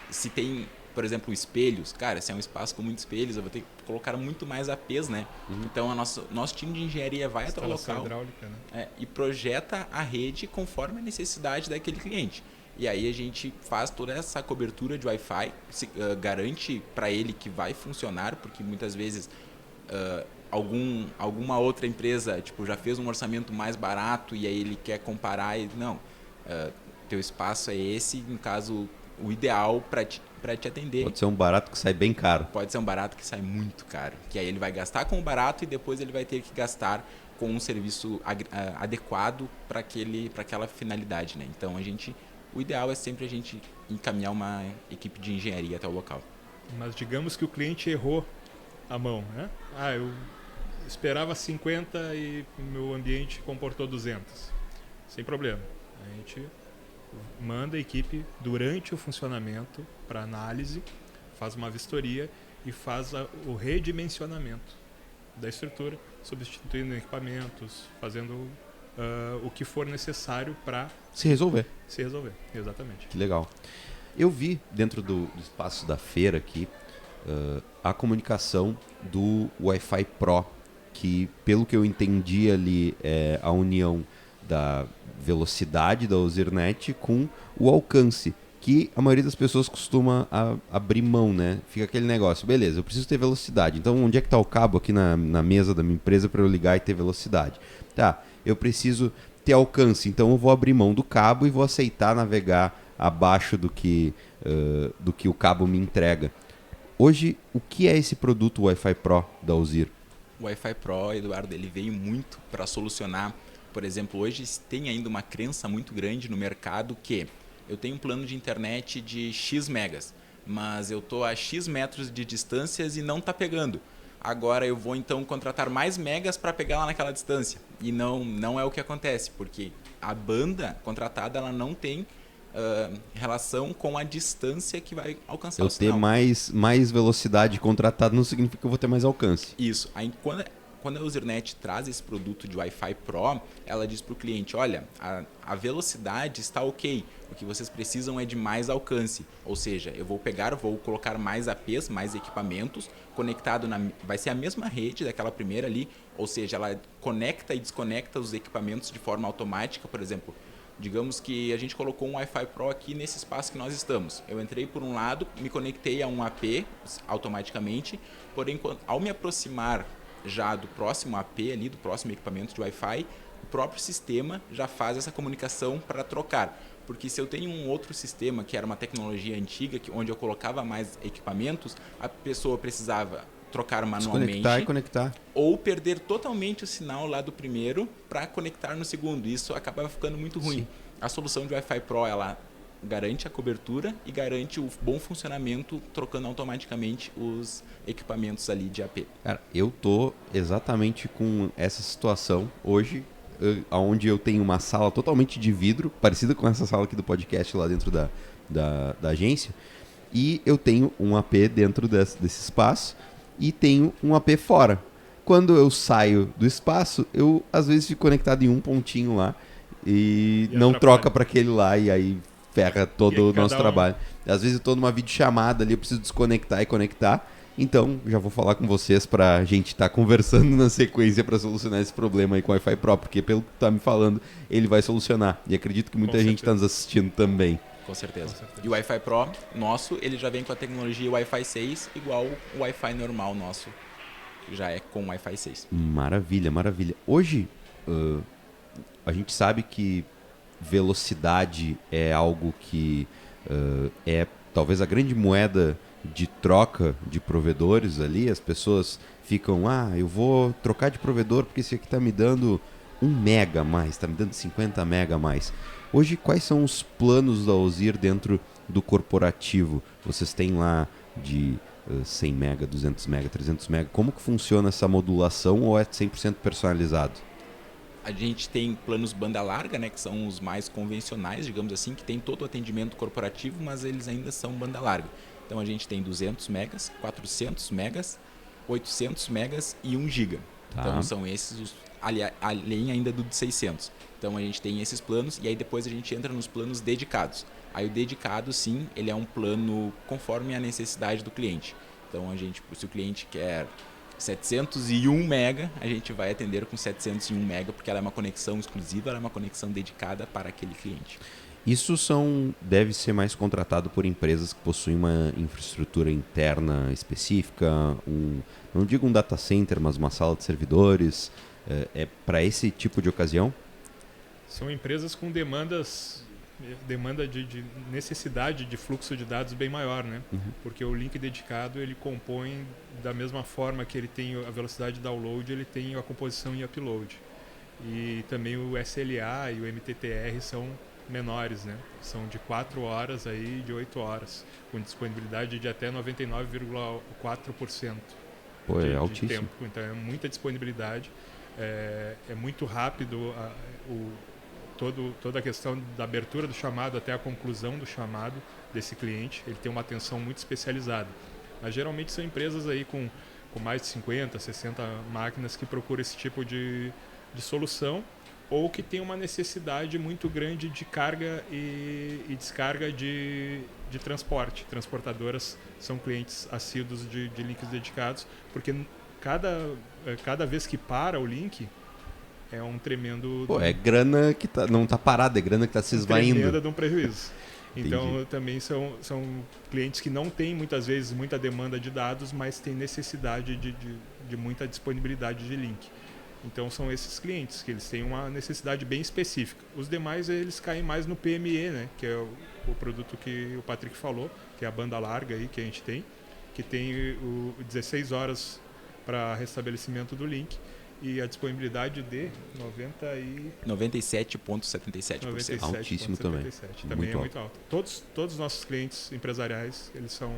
se tem, por exemplo, espelhos, cara, se é um espaço com muitos espelhos, eu vou ter que colocar muito mais APs, né? Então, nosso time de engenharia vai até o local hidráulica, né? E projeta a rede conforme a necessidade daquele cliente. E aí a gente faz toda essa cobertura de Wi-Fi, garante para ele que vai funcionar, porque muitas vezes alguma outra empresa já fez um orçamento mais barato e aí ele quer comparar e não, teu espaço é esse, no caso, o ideal para te atender. Pode ser um barato que sai bem caro. Pode ser um barato que sai muito caro, que aí ele vai gastar com o barato e depois ele vai ter que gastar com um serviço adequado para aquela finalidade, né? Então o ideal é sempre a gente encaminhar uma equipe de engenharia até o local. Mas digamos que o cliente errou a mão, né? esperava 50 e meu ambiente comportou 200. Sem problema. A gente manda a equipe durante o funcionamento para análise, faz uma vistoria e faz o redimensionamento da estrutura, substituindo equipamentos, fazendo o que for necessário para se resolver. Se resolver, exatamente. Que legal. Eu vi dentro do espaço da feira aqui a comunicação do Wi-Fi Pro, que pelo que eu entendi ali é a união da velocidade da Ozirnet com o alcance, que a maioria das pessoas costuma abrir mão, né? Fica aquele negócio, beleza, eu preciso ter velocidade, então onde é que está o cabo aqui na mesa da minha empresa para eu ligar e ter velocidade? Tá, eu preciso ter alcance, então eu vou abrir mão do cabo e vou aceitar navegar abaixo do que o cabo me entrega. Hoje, o que é esse produto Wi-Fi Pro da Ozir? O Wi-Fi Pro, Eduardo, ele veio muito para solucionar, por exemplo, hoje tem ainda uma crença muito grande no mercado que eu tenho um plano de internet de X megas, mas eu estou a X metros de distâncias e não está pegando. Agora eu vou então contratar mais megas para pegar lá naquela distância. E não é o que acontece, porque a banda contratada ela não tem relação com a distância que vai alcançar o sinal. Eu ter mais velocidade contratada não significa que eu vou ter mais alcance. Isso. Aí quando a Ozirnet traz esse produto de Wi-Fi Pro, ela diz para o cliente, olha, a velocidade está ok, o que vocês precisam é de mais alcance. Ou seja, eu vou colocar mais APs, mais equipamentos, conectado vai ser a mesma rede daquela primeira ali, ou seja, ela conecta e desconecta os equipamentos de forma automática, por exemplo. Digamos que a gente colocou um Wi-Fi Pro aqui nesse espaço que nós estamos. Eu entrei por um lado, me conectei a um AP automaticamente, porém, ao me aproximar já do próximo AP ali, do próximo equipamento de Wi-Fi, o próprio sistema já faz essa comunicação para trocar. Porque se eu tenho um outro sistema, que era uma tecnologia antiga, onde eu colocava mais equipamentos, a pessoa precisava trocar manualmente. Desconectar e conectar. Ou perder totalmente o sinal lá do primeiro para conectar no segundo. Isso acabava ficando muito ruim. Sim. A solução de Wi-Fi Pro, ela garante a cobertura e garante o bom funcionamento, trocando automaticamente os equipamentos ali de AP. Cara, eu tô exatamente com essa situação hoje, onde eu tenho uma sala totalmente de vidro, parecida com essa sala aqui do podcast lá dentro da agência, e eu tenho um AP dentro desse espaço e tenho um AP fora. Quando eu saio do espaço, eu às vezes fico conectado em um pontinho lá e não troca para aquele lá, e aí ferra todo o nosso trabalho. Às vezes eu estou numa videochamada ali, eu preciso desconectar e conectar. Então, já vou falar com vocês para a gente estar conversando na sequência para solucionar esse problema aí com o Wi-Fi Pro, porque pelo que tá me falando, ele vai solucionar. E acredito que muita gente está nos assistindo também. Com certeza. E o Wi-Fi Pro nosso, ele já vem com a tecnologia Wi-Fi 6, igual o Wi-Fi normal nosso, já é com Wi-Fi 6. Maravilha, maravilha. Hoje, a gente sabe que velocidade é algo que é talvez a grande moeda de troca de provedores ali. As pessoas ficam, eu vou trocar de provedor porque esse aqui está me dando 1 mega a mais, está me dando 50 mega a mais. Hoje, quais são os planos da Ozir dentro do corporativo? Vocês têm lá de 100 mega, 200 mega, 300 mega. Como que funciona essa modulação, ou é 100% personalizado? A gente tem planos banda larga, né, que são os mais convencionais, digamos assim, que tem todo o atendimento corporativo, mas eles ainda são banda larga. Então a gente tem 200 megas, 400 megas, 800 megas e 1 giga. Tá. Então são esses além ainda do de 600. Então a gente tem esses planos e aí depois a gente entra nos planos dedicados. Aí o dedicado, sim, ele é um plano conforme a necessidade do cliente. Então se o cliente quer 701 mega, a gente vai atender com 701 mega, porque ela é uma conexão exclusiva, ela é uma conexão dedicada para aquele cliente. Isso deve ser mais contratado por empresas que possuem uma infraestrutura interna específica, não digo um data center, mas uma sala de servidores, para esse tipo de ocasião? São empresas com demanda de necessidade de fluxo de dados bem maior, né? Uhum. Porque o link dedicado, ele compõe da mesma forma que ele tem a velocidade de download, ele tem a composição e upload. E também o SLA e o MTTR são menores, né? São de 4 horas aí, de 8 horas, com disponibilidade de até 99,4%. altíssimo. tempo. Então é muita disponibilidade, é muito rápido toda a questão da abertura do chamado até a conclusão do chamado desse cliente. Ele tem uma atenção muito especializada. Mas geralmente são empresas aí com mais de 50, 60 máquinas que procuram esse tipo de solução, ou que tem uma necessidade muito grande de carga e descarga de transporte. Transportadoras são clientes assíduos de links dedicados, porque cada vez que para o link é um tremendo... é grana que não está parada, é grana que está se esvaindo. Tremenda de um prejuízo. Então, também são clientes que não têm, muitas vezes, muita demanda de dados, mas têm necessidade de muita disponibilidade de link. Então, são esses clientes, que eles têm uma necessidade bem específica. Os demais, eles caem mais no PME, né? Que é o produto que o Patrick falou, que é a banda larga aí que a gente tem, que tem 16 horas para restabelecimento do link, e a disponibilidade de 97,77%. Altíssimo também. Também é muito alto. Todos os nossos clientes empresariais, eles são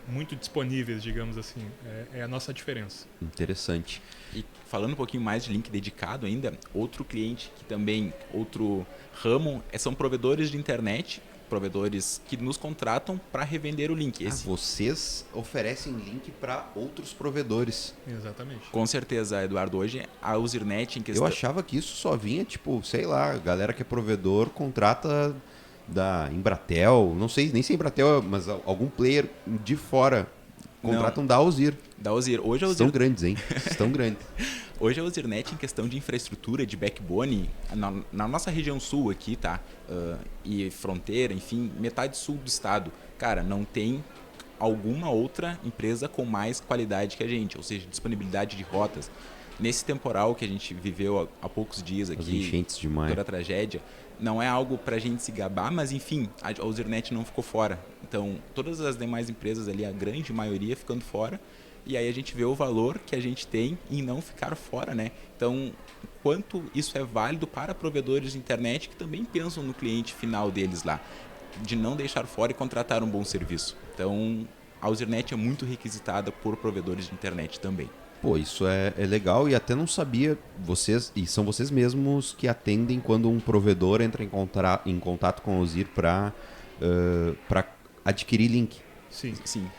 muito disponíveis, digamos assim. É a nossa diferença. Interessante. E falando um pouquinho mais de link dedicado ainda, outro cliente que também, outro ramo, são provedores de internet, provedores que nos contratam para revender o link. Vocês oferecem link para outros provedores. Exatamente. Com certeza, Eduardo. Hoje a Usernet em questão... Eu achava que isso só vinha, sei lá, a galera que é provedor contrata da Embratel, não sei, nem se é Embratel, mas algum player de fora contratam da Ausir. Da Ausir. Hoje a Ausir... Estão grandes, hein? Estão grandes. Hoje a Usernet, em questão de infraestrutura, de backbone, na nossa região sul aqui, tá? E fronteira, enfim, metade sul do estado, cara, não tem alguma outra empresa com mais qualidade que a gente, ou seja, disponibilidade de rotas. Nesse temporal que a gente viveu há poucos dias aqui, as enchentes de maio, toda a tragédia, não é algo para a gente se gabar, mas enfim, a Usernet não ficou fora. Então, todas as demais empresas ali, a grande maioria ficando fora, e aí a gente vê o valor que a gente tem em não ficar fora, né? Então, quanto isso é válido para provedores de internet que também pensam no cliente final deles lá, de não deixar fora e contratar um bom serviço. Então, a Usernet é muito requisitada por provedores de internet também. Isso é legal, e até não sabia, são vocês mesmos que atendem quando um provedor entra em contato com a Ausir para adquirir link. Sim. Sim.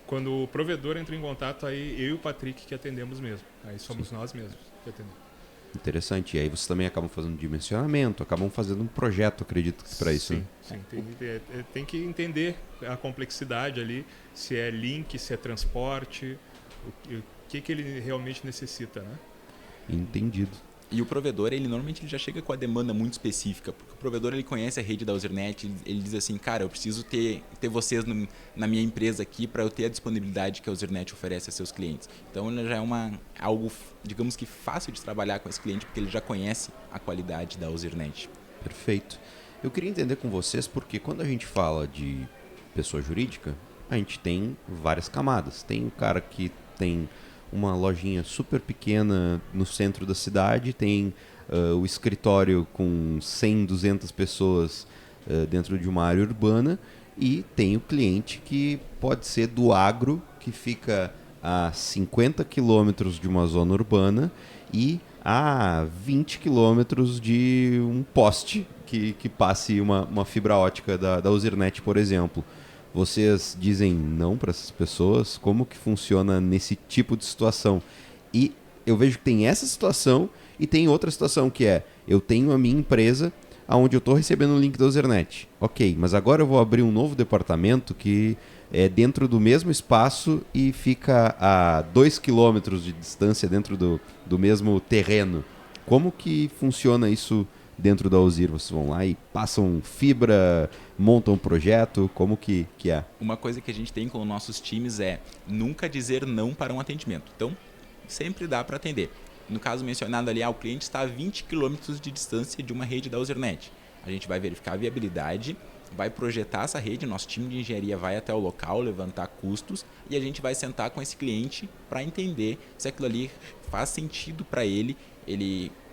Quando o provedor entra em contato, aí eu e o Patrick que atendemos mesmo. Aí somos nós mesmos que atendemos. Interessante. E aí vocês também acabam fazendo dimensionamento, acabam fazendo um projeto, acredito, para isso. Sim, né? sim. Tem que entender a complexidade ali, se é link, se é transporte, o que ele realmente necessita, né? Entendido. E o provedor, ele normalmente já chega com a demanda muito específica, porque o provedor ele conhece a rede da Usernet, ele diz assim, cara, eu preciso ter vocês na minha empresa aqui para eu ter a disponibilidade que a Usernet oferece a seus clientes. Então, ele já é algo, digamos que fácil de trabalhar com esse cliente, porque ele já conhece a qualidade da Usernet. Perfeito. Eu queria entender com vocês, porque quando a gente fala de pessoa jurídica, a gente tem várias camadas. Tem o cara que tem uma lojinha super pequena no centro da cidade, tem o escritório com 100, 200 pessoas dentro de uma área urbana, e tem o cliente que pode ser do agro, que fica a 50 quilômetros de uma zona urbana e a 20 quilômetros de um poste que passe uma fibra ótica da Usernet, por exemplo. Vocês dizem não para essas pessoas? Como que funciona nesse tipo de situação? E eu vejo que tem essa situação e tem outra situação que é, eu tenho a minha empresa onde eu estou recebendo o link da Usernet. Ok, mas agora eu vou abrir um novo departamento que é dentro do mesmo espaço e fica a 2 km de distância dentro do mesmo terreno. Como que funciona isso dentro da Ausir? Vocês vão lá e passam fibra, montam um projeto, como que é? Uma coisa que a gente tem com os nossos times é nunca dizer não para um atendimento. Então, sempre dá para atender. No caso mencionado ali, o cliente está a 20 km de distância de uma rede da Usernet. A gente vai verificar a viabilidade, vai projetar essa rede, nosso time de engenharia vai até o local, levantar custos, e a gente vai sentar com esse cliente para entender se aquilo ali faz sentido para ele,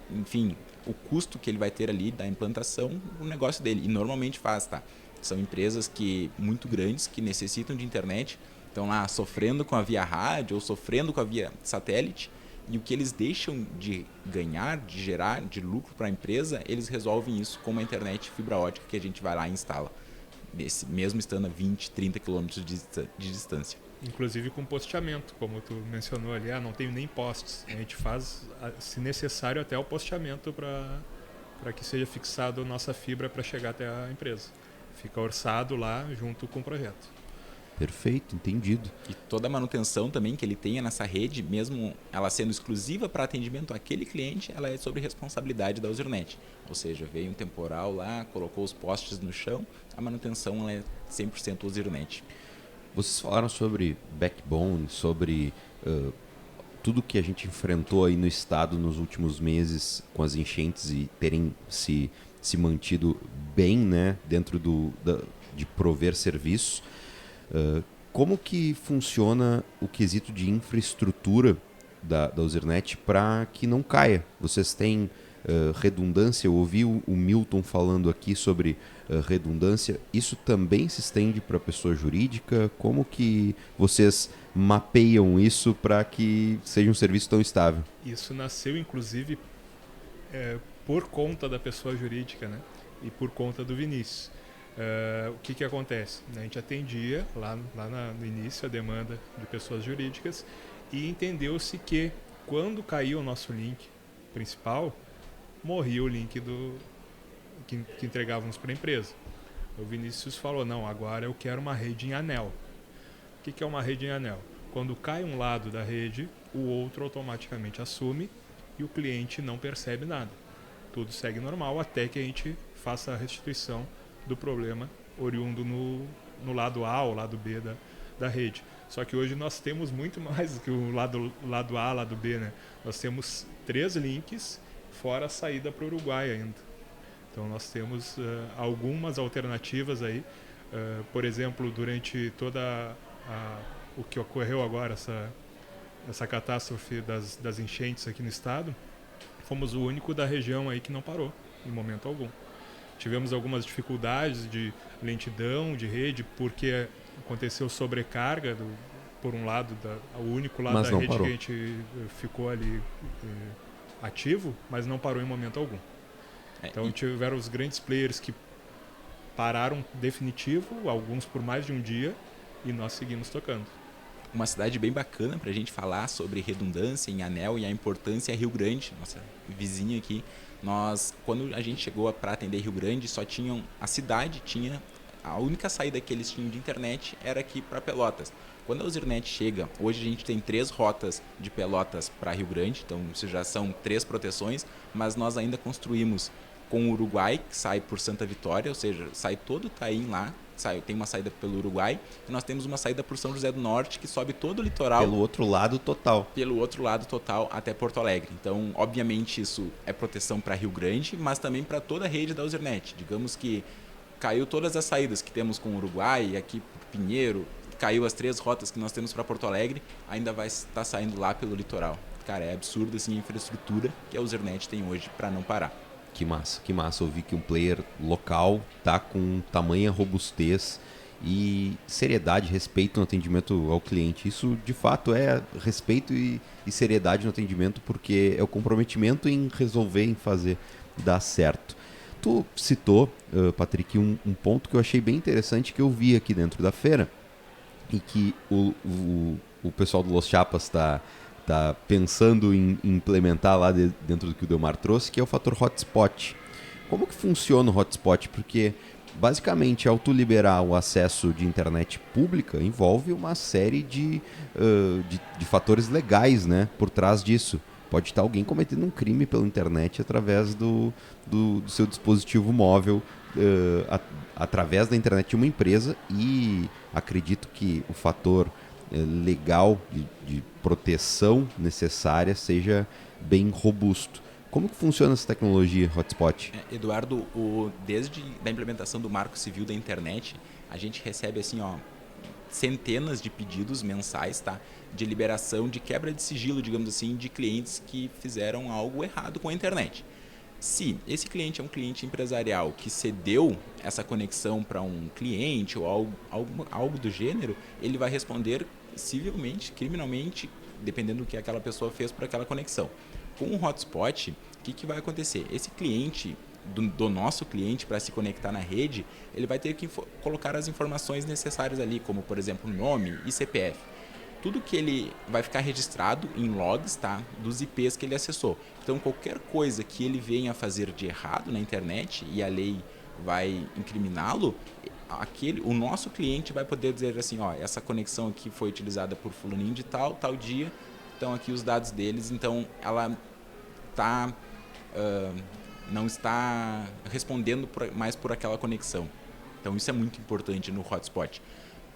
enfim, o custo que ele vai ter ali da implantação do negócio dele. E normalmente faz, tá? São empresas muito grandes que necessitam de internet. estão lá sofrendo com a via rádio ou sofrendo com a via satélite, e o que eles deixam de ganhar, de gerar de lucro para a empresa, eles resolvem isso com uma internet fibra ótica que a gente vai lá e instala, mesmo estando a 20, 30 quilômetros de distância. Inclusive com posteamento, como tu mencionou ali, não tenho nem postes. A gente faz, se necessário, até o posteamento para que seja fixado a nossa fibra para chegar até a empresa. Fica orçado lá junto com o projeto. Perfeito, entendido. E toda a manutenção também que ele tenha nessa rede, mesmo ela sendo exclusiva para atendimento àquele cliente, ela é sobre responsabilidade da Ozirnet. Ou seja, veio um temporal lá, colocou os postes no chão, a manutenção ela é 100% Ozirnet. Vocês falaram sobre backbone, sobre tudo que a gente enfrentou aí no estado nos últimos meses com as enchentes e terem se mantido bem, né, dentro de prover serviços. Como que funciona o quesito de infraestrutura da Ozirnet para que não caia? Vocês têm redundância? Eu ouvi o Milton falando aqui sobre redundância. Isso também se estende para a pessoa jurídica? Como que vocês mapeiam isso para que seja um serviço tão estável? Isso nasceu, inclusive, por conta da pessoa jurídica, né? E por conta do Vinícius. O que acontece? A gente atendia lá no início a demanda de pessoas jurídicas e entendeu-se que quando caía o nosso link principal, morria o link que entregávamos para a empresa. O Vinícius falou, não, agora eu quero uma rede em anel. O que é uma rede em anel? Quando cai um lado da rede, o outro automaticamente assume e o cliente não percebe nada. Tudo segue normal até que a gente faça a restituição do problema oriundo no lado A ou lado B da rede. Só que hoje nós temos muito mais do que o lado A, lado B, né? Nós temos 3 links, fora a saída para o Uruguai ainda. Então nós temos algumas alternativas aí. Por exemplo, durante toda o que ocorreu agora, essa catástrofe das enchentes aqui no estado, fomos o único da região aí que não parou em momento algum. Tivemos algumas dificuldades de lentidão de rede, porque aconteceu sobrecarga por um lado, o único lado da rede parou. Que a gente ficou ali ativo, mas não parou em momento algum. Então tiveram os grandes players que pararam definitivo, alguns por mais de um dia, e nós seguimos tocando. Uma cidade bem bacana para a gente falar sobre redundância em anel e a importância é Rio Grande, nossa vizinha aqui. Quando a gente chegou para atender Rio Grande, a única saída que eles tinham de internet era aqui para Pelotas. Quando a Ozirnet chega, hoje a gente tem 3 rotas de Pelotas para Rio Grande, então isso já são 3 proteções, mas nós ainda construímos com o Uruguai, que sai por Santa Vitória, ou seja, sai todo o Taim lá, tem uma saída pelo Uruguai, e nós temos uma saída por São José do Norte, que sobe todo o litoral. Pelo outro lado total até Porto Alegre. Então, obviamente, isso é proteção para Rio Grande, mas também para toda a rede da Ozirnet. Digamos que caiu todas as saídas que temos com o Uruguai, aqui Pinheiro, caiu as 3 rotas que nós temos para Porto Alegre, ainda vai estar saindo lá pelo litoral. Cara, é absurdo assim, a infraestrutura que a Ozirnet tem hoje para não parar. Que massa ouvir que um player local tá com tamanha robustez e seriedade, respeito no atendimento ao cliente. Isso, de fato, é respeito e seriedade no atendimento, porque é o comprometimento em resolver, em fazer dar certo. Tu citou, Patrick, um ponto que eu achei bem interessante que eu vi aqui dentro da feira e que o pessoal do Los Chapas está pensando em implementar lá dentro do que o Delmar trouxe, que é o fator hotspot. Como que funciona o hotspot? Porque, basicamente, ao tu liberar o acesso de internet pública, envolve uma série de fatores legais, né, por trás disso. Pode estar alguém cometendo um crime pela internet através do seu dispositivo móvel, através da internet de uma empresa, e acredito que o fator legal de proteção necessária seja bem robusto. Como que funciona essa tecnologia hotspot? Eduardo, desde a implementação do Marco Civil da internet, a gente recebe assim, centenas de pedidos mensais, tá? De liberação, de quebra de sigilo, digamos assim, de clientes que fizeram algo errado com a internet. Se esse cliente é um cliente empresarial que cedeu essa conexão para um cliente ou algo do gênero, ele vai responder civilmente, criminalmente, dependendo do que aquela pessoa fez por aquela conexão. Com um hotspot, o que vai acontecer? Esse cliente, do nosso cliente, para se conectar na rede, ele vai ter que colocar as informações necessárias ali, como, por exemplo, nome e CPF. Tudo que ele vai ficar registrado em logs, tá? Dos IPs que ele acessou. Então, qualquer coisa que ele venha fazer de errado na internet e a lei vai incriminá-lo, o nosso cliente vai poder dizer assim, ó, essa conexão aqui foi utilizada por fulaninho de tal dia, então aqui os dados deles, então ela não está respondendo mais por aquela conexão. Então isso é muito importante no hotspot.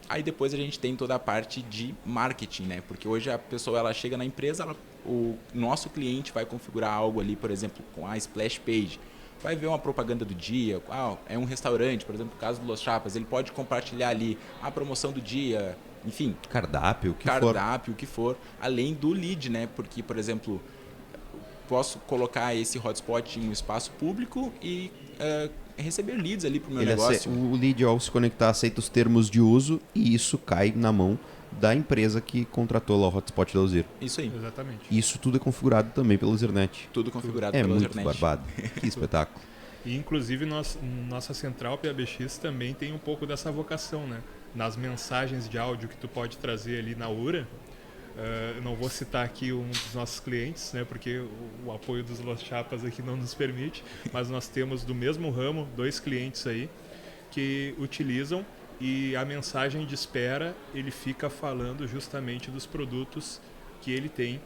Aí depois a gente tem toda a parte de marketing, né? Porque hoje a pessoa ela chega na empresa, o nosso cliente vai configurar algo ali, por exemplo, com a splash page. Vai ver uma propaganda do dia, é um restaurante, por exemplo, no caso do Los Chapas, ele pode compartilhar ali a promoção do dia, enfim. Cardápio, o que for. Além do lead, né? Porque, por exemplo, posso colocar esse hotspot em um espaço público e receber leads ali para o meu negócio. O lead, ao se conectar, aceita os termos de uso e isso cai na mão da empresa que contratou lá o hotspot da Ozir. Isso aí. Exatamente. Isso tudo é configurado também pela Ozirnet. Tudo configurado pela Ozirnet. É muito barbado. Que espetáculo. E, inclusive, nossa central PABX também tem um pouco dessa vocação, né? Nas mensagens de áudio que tu pode trazer ali na URA. Eu não vou citar aqui um dos nossos clientes, né, porque o apoio dos Los Chapas aqui não nos permite, mas nós temos do mesmo ramo 2 clientes aí que utilizam, e a mensagem de espera ele fica falando justamente dos produtos que ele tem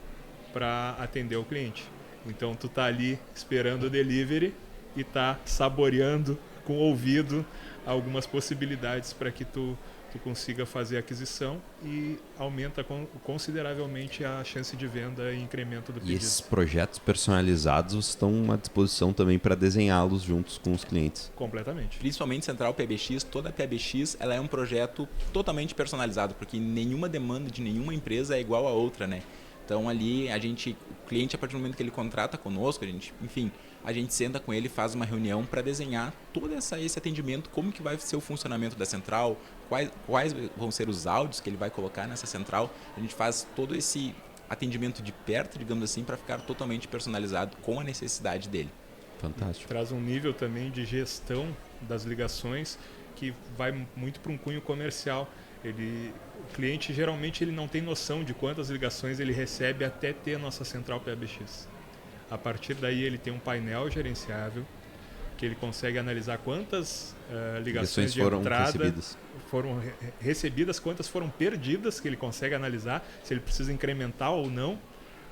para atender o cliente. Então tu tá ali esperando o delivery e tá saboreando com o ouvido algumas possibilidades para que tu consiga fazer a aquisição, e aumenta consideravelmente a chance de venda e incremento do pedido. E esses projetos personalizados estão à disposição também para desenhá-los juntos com os clientes. Completamente. Principalmente Central PABX, toda a PABX ela é um projeto totalmente personalizado, porque nenhuma demanda de nenhuma empresa é igual a outra, né? Então ali o cliente, a partir do momento que ele contrata conosco, a gente senta com ele, faz uma reunião para desenhar todo esse atendimento, como que vai ser o funcionamento da central, quais vão ser os áudios que ele vai colocar nessa central. A gente faz todo esse atendimento de perto, digamos assim, para ficar totalmente personalizado com a necessidade dele. Fantástico. Traz um nível também de gestão das ligações que vai muito para um cunho comercial. O cliente geralmente ele não tem noção de quantas ligações ele recebe até ter a nossa central PABX. A partir daí ele tem um painel gerenciável que ele consegue analisar quantas ligações de entrada foram recebidas, quantas foram perdidas, que ele consegue analisar se ele precisa incrementar ou não,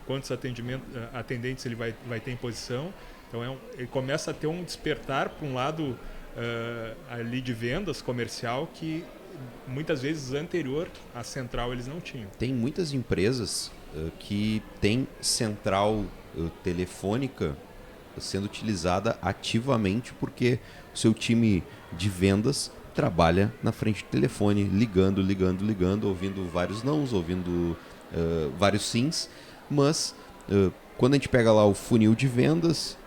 quantos atendentes ele vai ter em posição. Então ele começa a ter um despertar para um lado ali de vendas comercial que muitas vezes anterior à central eles não tinham. Tem muitas empresas que têm central telefônica sendo utilizada ativamente porque o seu time de vendas trabalha na frente do telefone, ligando, ouvindo vários nãos, ouvindo vários sims, mas quando a gente pega lá o funil de vendas,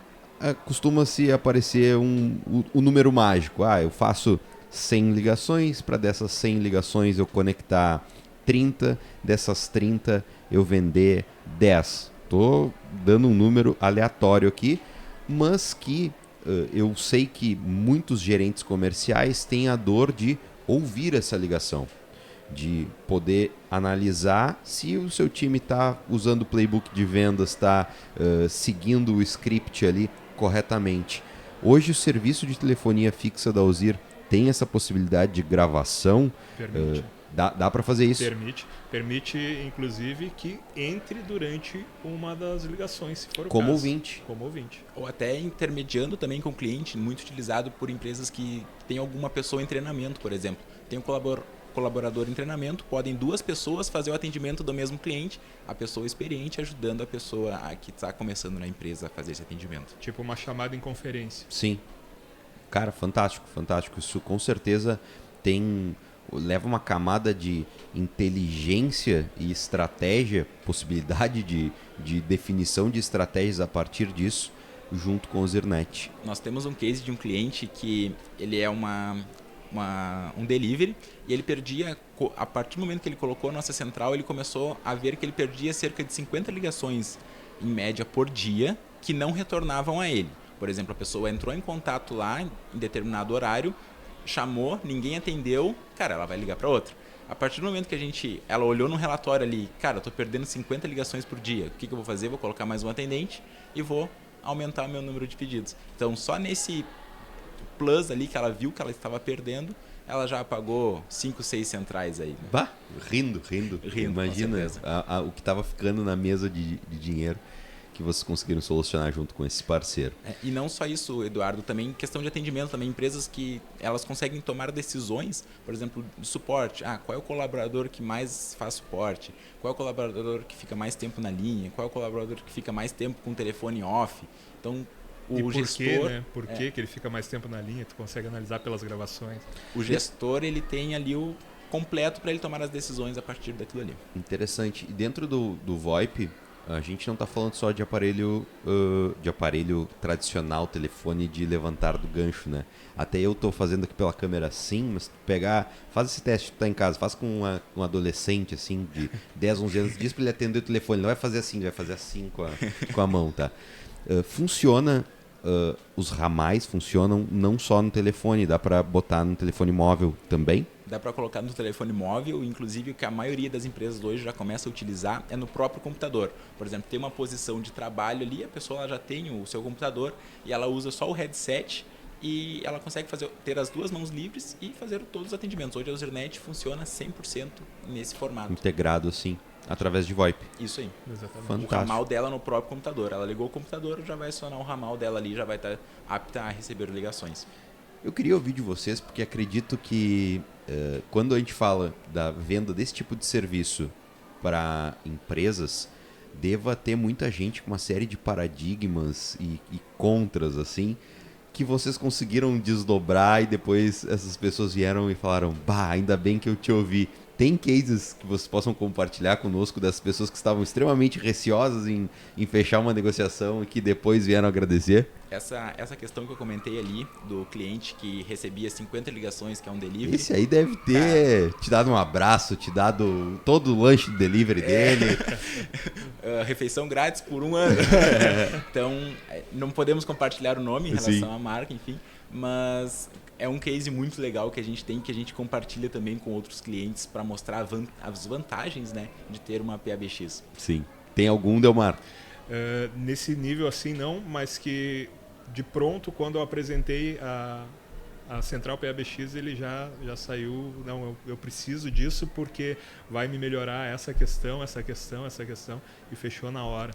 costuma-se aparecer o número mágico. Eu faço 100 ligações, para dessas 100 ligações eu conectar 30, dessas 30 eu vender 10. Estou dando um número aleatório aqui, mas que eu sei que muitos gerentes comerciais têm a dor de ouvir essa ligação, de poder analisar se o seu time está usando o playbook de vendas, está seguindo o script ali corretamente. Hoje o serviço de telefonia fixa da Ozir tem essa possibilidade de gravação. Permite. Dá para fazer isso? Permite, inclusive, que entre durante uma das ligações, se for o como caso. Ouvinte. Como ouvinte. Ou até intermediando também com o cliente, muito utilizado por empresas que tem alguma pessoa em treinamento, por exemplo. Tem um colaborador em treinamento, podem 2 pessoas fazer o atendimento do mesmo cliente, a pessoa experiente ajudando a pessoa que está começando na empresa a fazer esse atendimento. Tipo uma chamada em conferência. Sim. Cara, fantástico. Isso com certeza leva uma camada de inteligência e estratégia, possibilidade de definição de estratégias a partir disso, junto com o Zirnet. Nós temos um case de um cliente que ele é um delivery e ele perdia, a partir do momento que ele colocou a nossa central, ele começou a ver que ele perdia cerca de 50 ligações em média por dia que não retornavam a ele. Por exemplo, a pessoa entrou em contato lá em determinado horário, chamou, ninguém atendeu, cara, ela vai ligar para outra. A partir do momento que ela olhou no relatório ali, cara, eu tô perdendo 50 ligações por dia, o que eu vou fazer? Vou colocar mais um atendente e vou aumentar o meu número de pedidos. Então, só nesse plus ali que ela viu que ela estava perdendo, ela já apagou 5, 6 centrais aí. Né? Bah, rindo. Imagina o que estava ficando na mesa de dinheiro que vocês conseguiram solucionar junto com esse parceiro. E não só isso, Eduardo, também questão de atendimento, também empresas que elas conseguem tomar decisões, por exemplo, de suporte. Qual é o colaborador que mais faz suporte? Qual é o colaborador que fica mais tempo na linha? Qual é o colaborador que fica mais tempo com o telefone off? Então, o gestor... né? Por que ele fica mais tempo na linha? Tu consegue analisar pelas gravações. O gestor, ele tem ali o completo para ele tomar as decisões a partir daquilo ali. Interessante. E dentro do VoIP, a gente não está falando só de aparelho tradicional, telefone de levantar do gancho, né? Até eu estou fazendo aqui pela câmera assim, mas faz esse teste, tu tá em casa, faz com um adolescente assim, de 10, 11 anos, diz para ele atender o telefone, ele não vai fazer assim, ele vai fazer assim com a mão, tá? Funciona, os ramais funcionam não só no telefone, dá para botar no telefone móvel também? Dá para colocar no telefone móvel, inclusive o que a maioria das empresas hoje já começa a utilizar é no próprio computador. Por exemplo, tem uma posição de trabalho ali, a pessoa já tem o seu computador e ela usa só o headset e ela consegue ter as duas mãos livres e fazer todos os atendimentos. Hoje a Zirnet funciona 100% nesse formato. Integrado assim, através de VoIP. Isso aí. Exatamente. Fantástico. O ramal dela no próprio computador. Ela ligou o computador, já vai acionar o ramal dela ali, já vai estar apta a receber ligações. Eu queria ouvir de vocês, porque acredito que quando a gente fala da venda desse tipo de serviço para empresas, deva ter muita gente com uma série de paradigmas e contras, assim, que vocês conseguiram desdobrar e depois essas pessoas vieram e falaram, bah, ainda bem que eu te ouvi. Tem cases que vocês possam compartilhar conosco das pessoas que estavam extremamente receosas em fechar uma negociação e que depois vieram agradecer? Essa questão que eu comentei ali, do cliente que recebia 50 ligações, que é um delivery... Esse aí deve ter te dado um abraço, te dado todo o lanche do delivery dele. Refeição grátis por 1 ano. Então, não podemos compartilhar o nome em relação à marca, enfim, mas... É um case muito legal que a gente tem, que a gente compartilha também com outros clientes para mostrar as vantagens, né, de ter uma PABX. Sim. Tem algum, Delmar? Nesse nível assim não, mas que de pronto, quando eu apresentei a central PABX, ele já saiu, não, eu preciso disso porque vai me melhorar essa questão, e fechou na hora.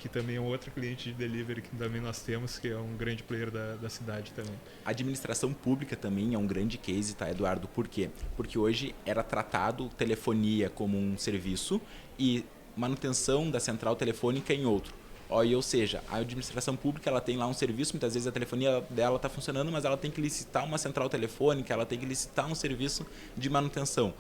Que também é um outro cliente de delivery que também nós temos, que é um grande player da cidade também. A administração pública também é um grande case, tá, Eduardo? Por quê? Porque hoje era tratado telefonia como um serviço e manutenção da central telefônica em outro. Ou seja, a administração pública ela tem lá um serviço, muitas vezes a telefonia dela está funcionando, mas ela tem que licitar uma central telefônica, ela tem que licitar um serviço de manutenção.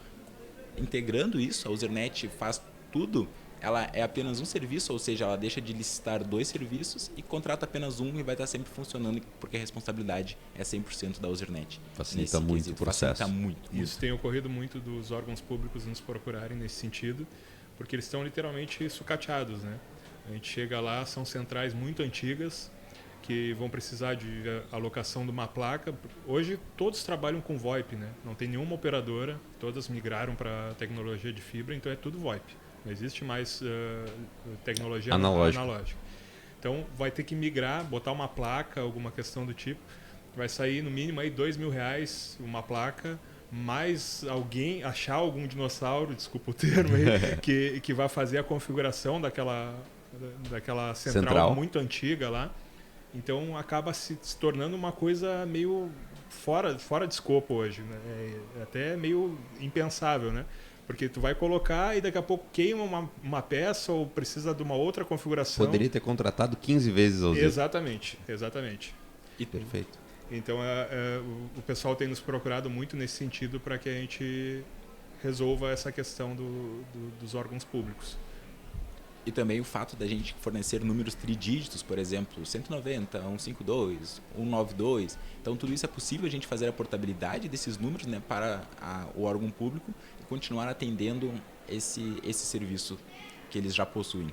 Integrando isso, a Zirnet faz tudo. Ela é apenas um serviço, ou seja, ela deixa de licitar 2 serviços e contrata apenas um e vai estar sempre funcionando, porque a responsabilidade é 100% da Zirnet. Facilita muito o processo. Facilita muito. Isso tem ocorrido muito dos órgãos públicos nos procurarem nesse sentido, porque eles estão literalmente sucateados, né? A gente chega lá, são centrais muito antigas, que vão precisar de alocação de uma placa. Hoje todos trabalham com VoIP, né? Não tem nenhuma operadora, todas migraram para tecnologia de fibra, então é tudo VoIP. Não existe mais tecnologia analógica. Então vai ter que migrar, botar uma placa, alguma questão do tipo. Vai sair no mínimo aí R$2.000 uma placa, mais alguém achar algum dinossauro, desculpa o termo aí, que vai fazer a configuração daquela central muito antiga lá. Então acaba se tornando uma coisa meio fora de escopo hoje, né? É até meio impensável, né? Porque tu vai colocar e daqui a pouco queima uma peça ou precisa de uma outra configuração. Poderia ter contratado 15 vezes ao Exatamente. Perfeito. Então o pessoal tem nos procurado muito nesse sentido para que a gente resolva essa questão dos órgãos públicos. E também o fato da gente fornecer números tridígitos, por exemplo, 190, 152, 192. Então, tudo isso é possível a gente fazer a portabilidade desses números, né, para o órgão público e continuar atendendo esse serviço que eles já possuem.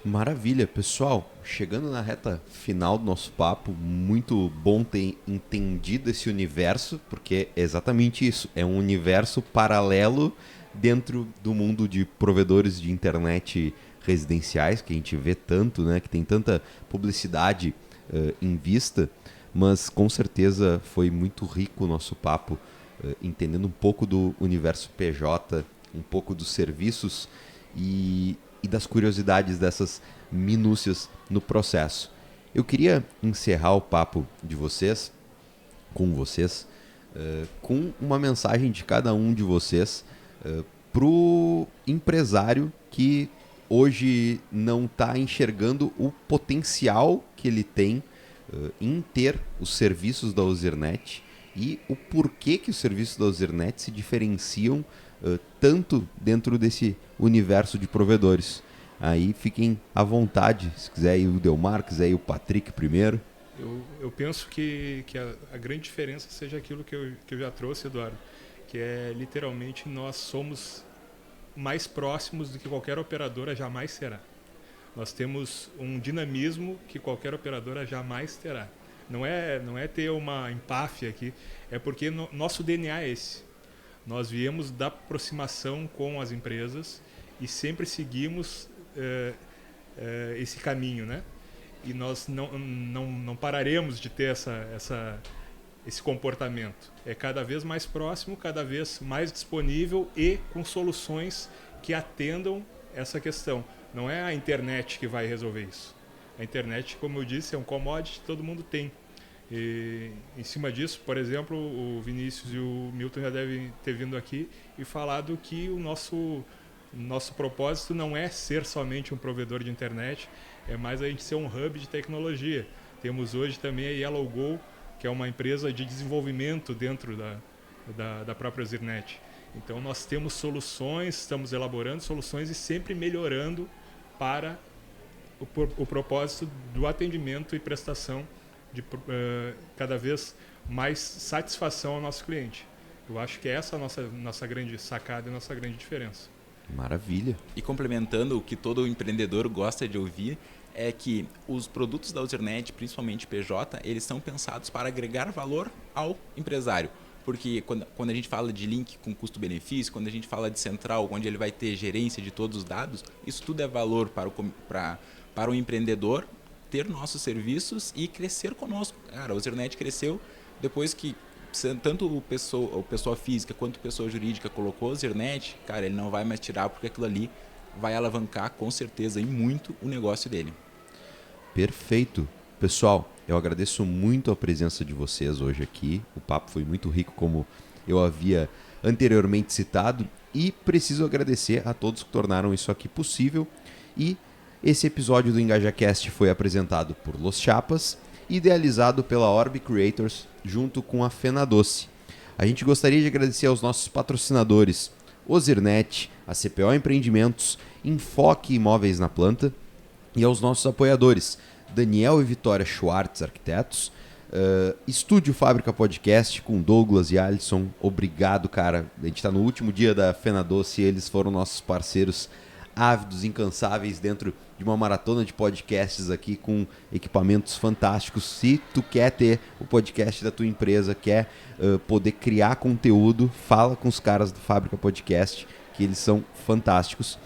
Maravilha, pessoal. Chegando na reta final do nosso papo, muito bom ter entendido esse universo, porque é exatamente isso. É um universo paralelo dentro do mundo de provedores de internet residenciais, que a gente vê tanto, né, que tem tanta publicidade em vista, mas com certeza foi muito rico o nosso papo, entendendo um pouco do universo PJ, um pouco dos serviços e das curiosidades dessas minúcias no processo. Eu queria encerrar o papo de vocês, com uma mensagem de cada um de vocês para o empresário que hoje não está enxergando o potencial que ele tem em ter os serviços da Ozirnet e o porquê que os serviços da Ozirnet se diferenciam tanto dentro desse universo de provedores. Aí fiquem à vontade, se quiser ir o Delmar, quiser ir o Patrick primeiro. Eu penso que a grande diferença seja aquilo que eu já trouxe, Eduardo, que é literalmente nós somos mais próximos do que qualquer operadora jamais será. Nós temos um dinamismo que qualquer operadora jamais terá. Não é ter uma empáfia aqui, é porque nosso DNA é esse. Nós viemos da aproximação com as empresas e sempre seguimos esse caminho, né? E nós não pararemos de ter esse comportamento. É cada vez mais próximo, cada vez mais disponível e com soluções que atendam essa questão. Não é a internet que vai resolver isso. A internet, como eu disse, é um commodity que todo mundo tem. E, em cima disso, por exemplo, o Vinícius e o Milton já devem ter vindo aqui e falado que o nosso propósito não é ser somente um provedor de internet, é mais a gente ser um hub de tecnologia. Temos hoje também a YellowGo, que é uma empresa de desenvolvimento dentro da própria Ozirnet. Então nós temos soluções, estamos elaborando soluções e sempre melhorando para o propósito do atendimento e prestação de cada vez mais satisfação ao nosso cliente. Eu acho que essa é a nossa grande sacada e a nossa grande diferença. Maravilha. E complementando o que todo empreendedor gosta de ouvir, é que os produtos da Ozirnet, principalmente PJ, eles são pensados para agregar valor ao empresário. Porque quando a gente fala de link com custo-benefício, quando a gente fala de central, onde ele vai ter gerência de todos os dados, isso tudo é valor para o empreendedor ter nossos serviços e crescer conosco. Cara, a Ozirnet cresceu depois que tanto o pessoa física quanto a pessoa jurídica colocou a Ozirnet, cara, ele não vai mais tirar porque aquilo ali vai alavancar com certeza e muito o negócio dele. Perfeito. Pessoal, eu agradeço muito a presença de vocês hoje aqui. O papo foi muito rico, como eu havia anteriormente citado, e preciso agradecer a todos que tornaram isso aqui possível. E esse episódio do EngajaCast foi apresentado por Los Chapas, idealizado pela Orb Creators, junto com a Fenadoce. A gente gostaria de agradecer aos nossos patrocinadores, Ozirnet, a CPO Empreendimentos, Enfoque Imóveis na Planta, e aos nossos apoiadores, Daniel e Vitória Schwartz, arquitetos, Estúdio Fábrica Podcast com Douglas e Alisson. Obrigado, cara. A gente está no último dia da Fenadoce e eles foram nossos parceiros ávidos, incansáveis dentro de uma maratona de podcasts aqui com equipamentos fantásticos. Se tu quer ter o podcast da tua empresa, quer poder criar conteúdo, fala com os caras do Fábrica Podcast, que eles são fantásticos.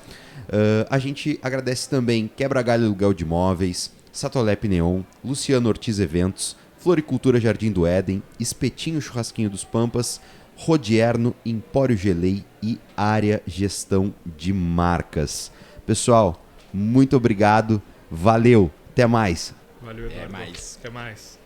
A gente agradece também Quebra Galho Aluguel de Imóveis, Satolep Neon, Luciano Ortiz Eventos, Floricultura Jardim do Éden, Espetinho Churrasquinho dos Pampas, Rodierno, Empório Gelei e Área Gestão de Marcas. Pessoal, muito obrigado, valeu, até mais. Valeu, Eduardo. Até mais. Até mais.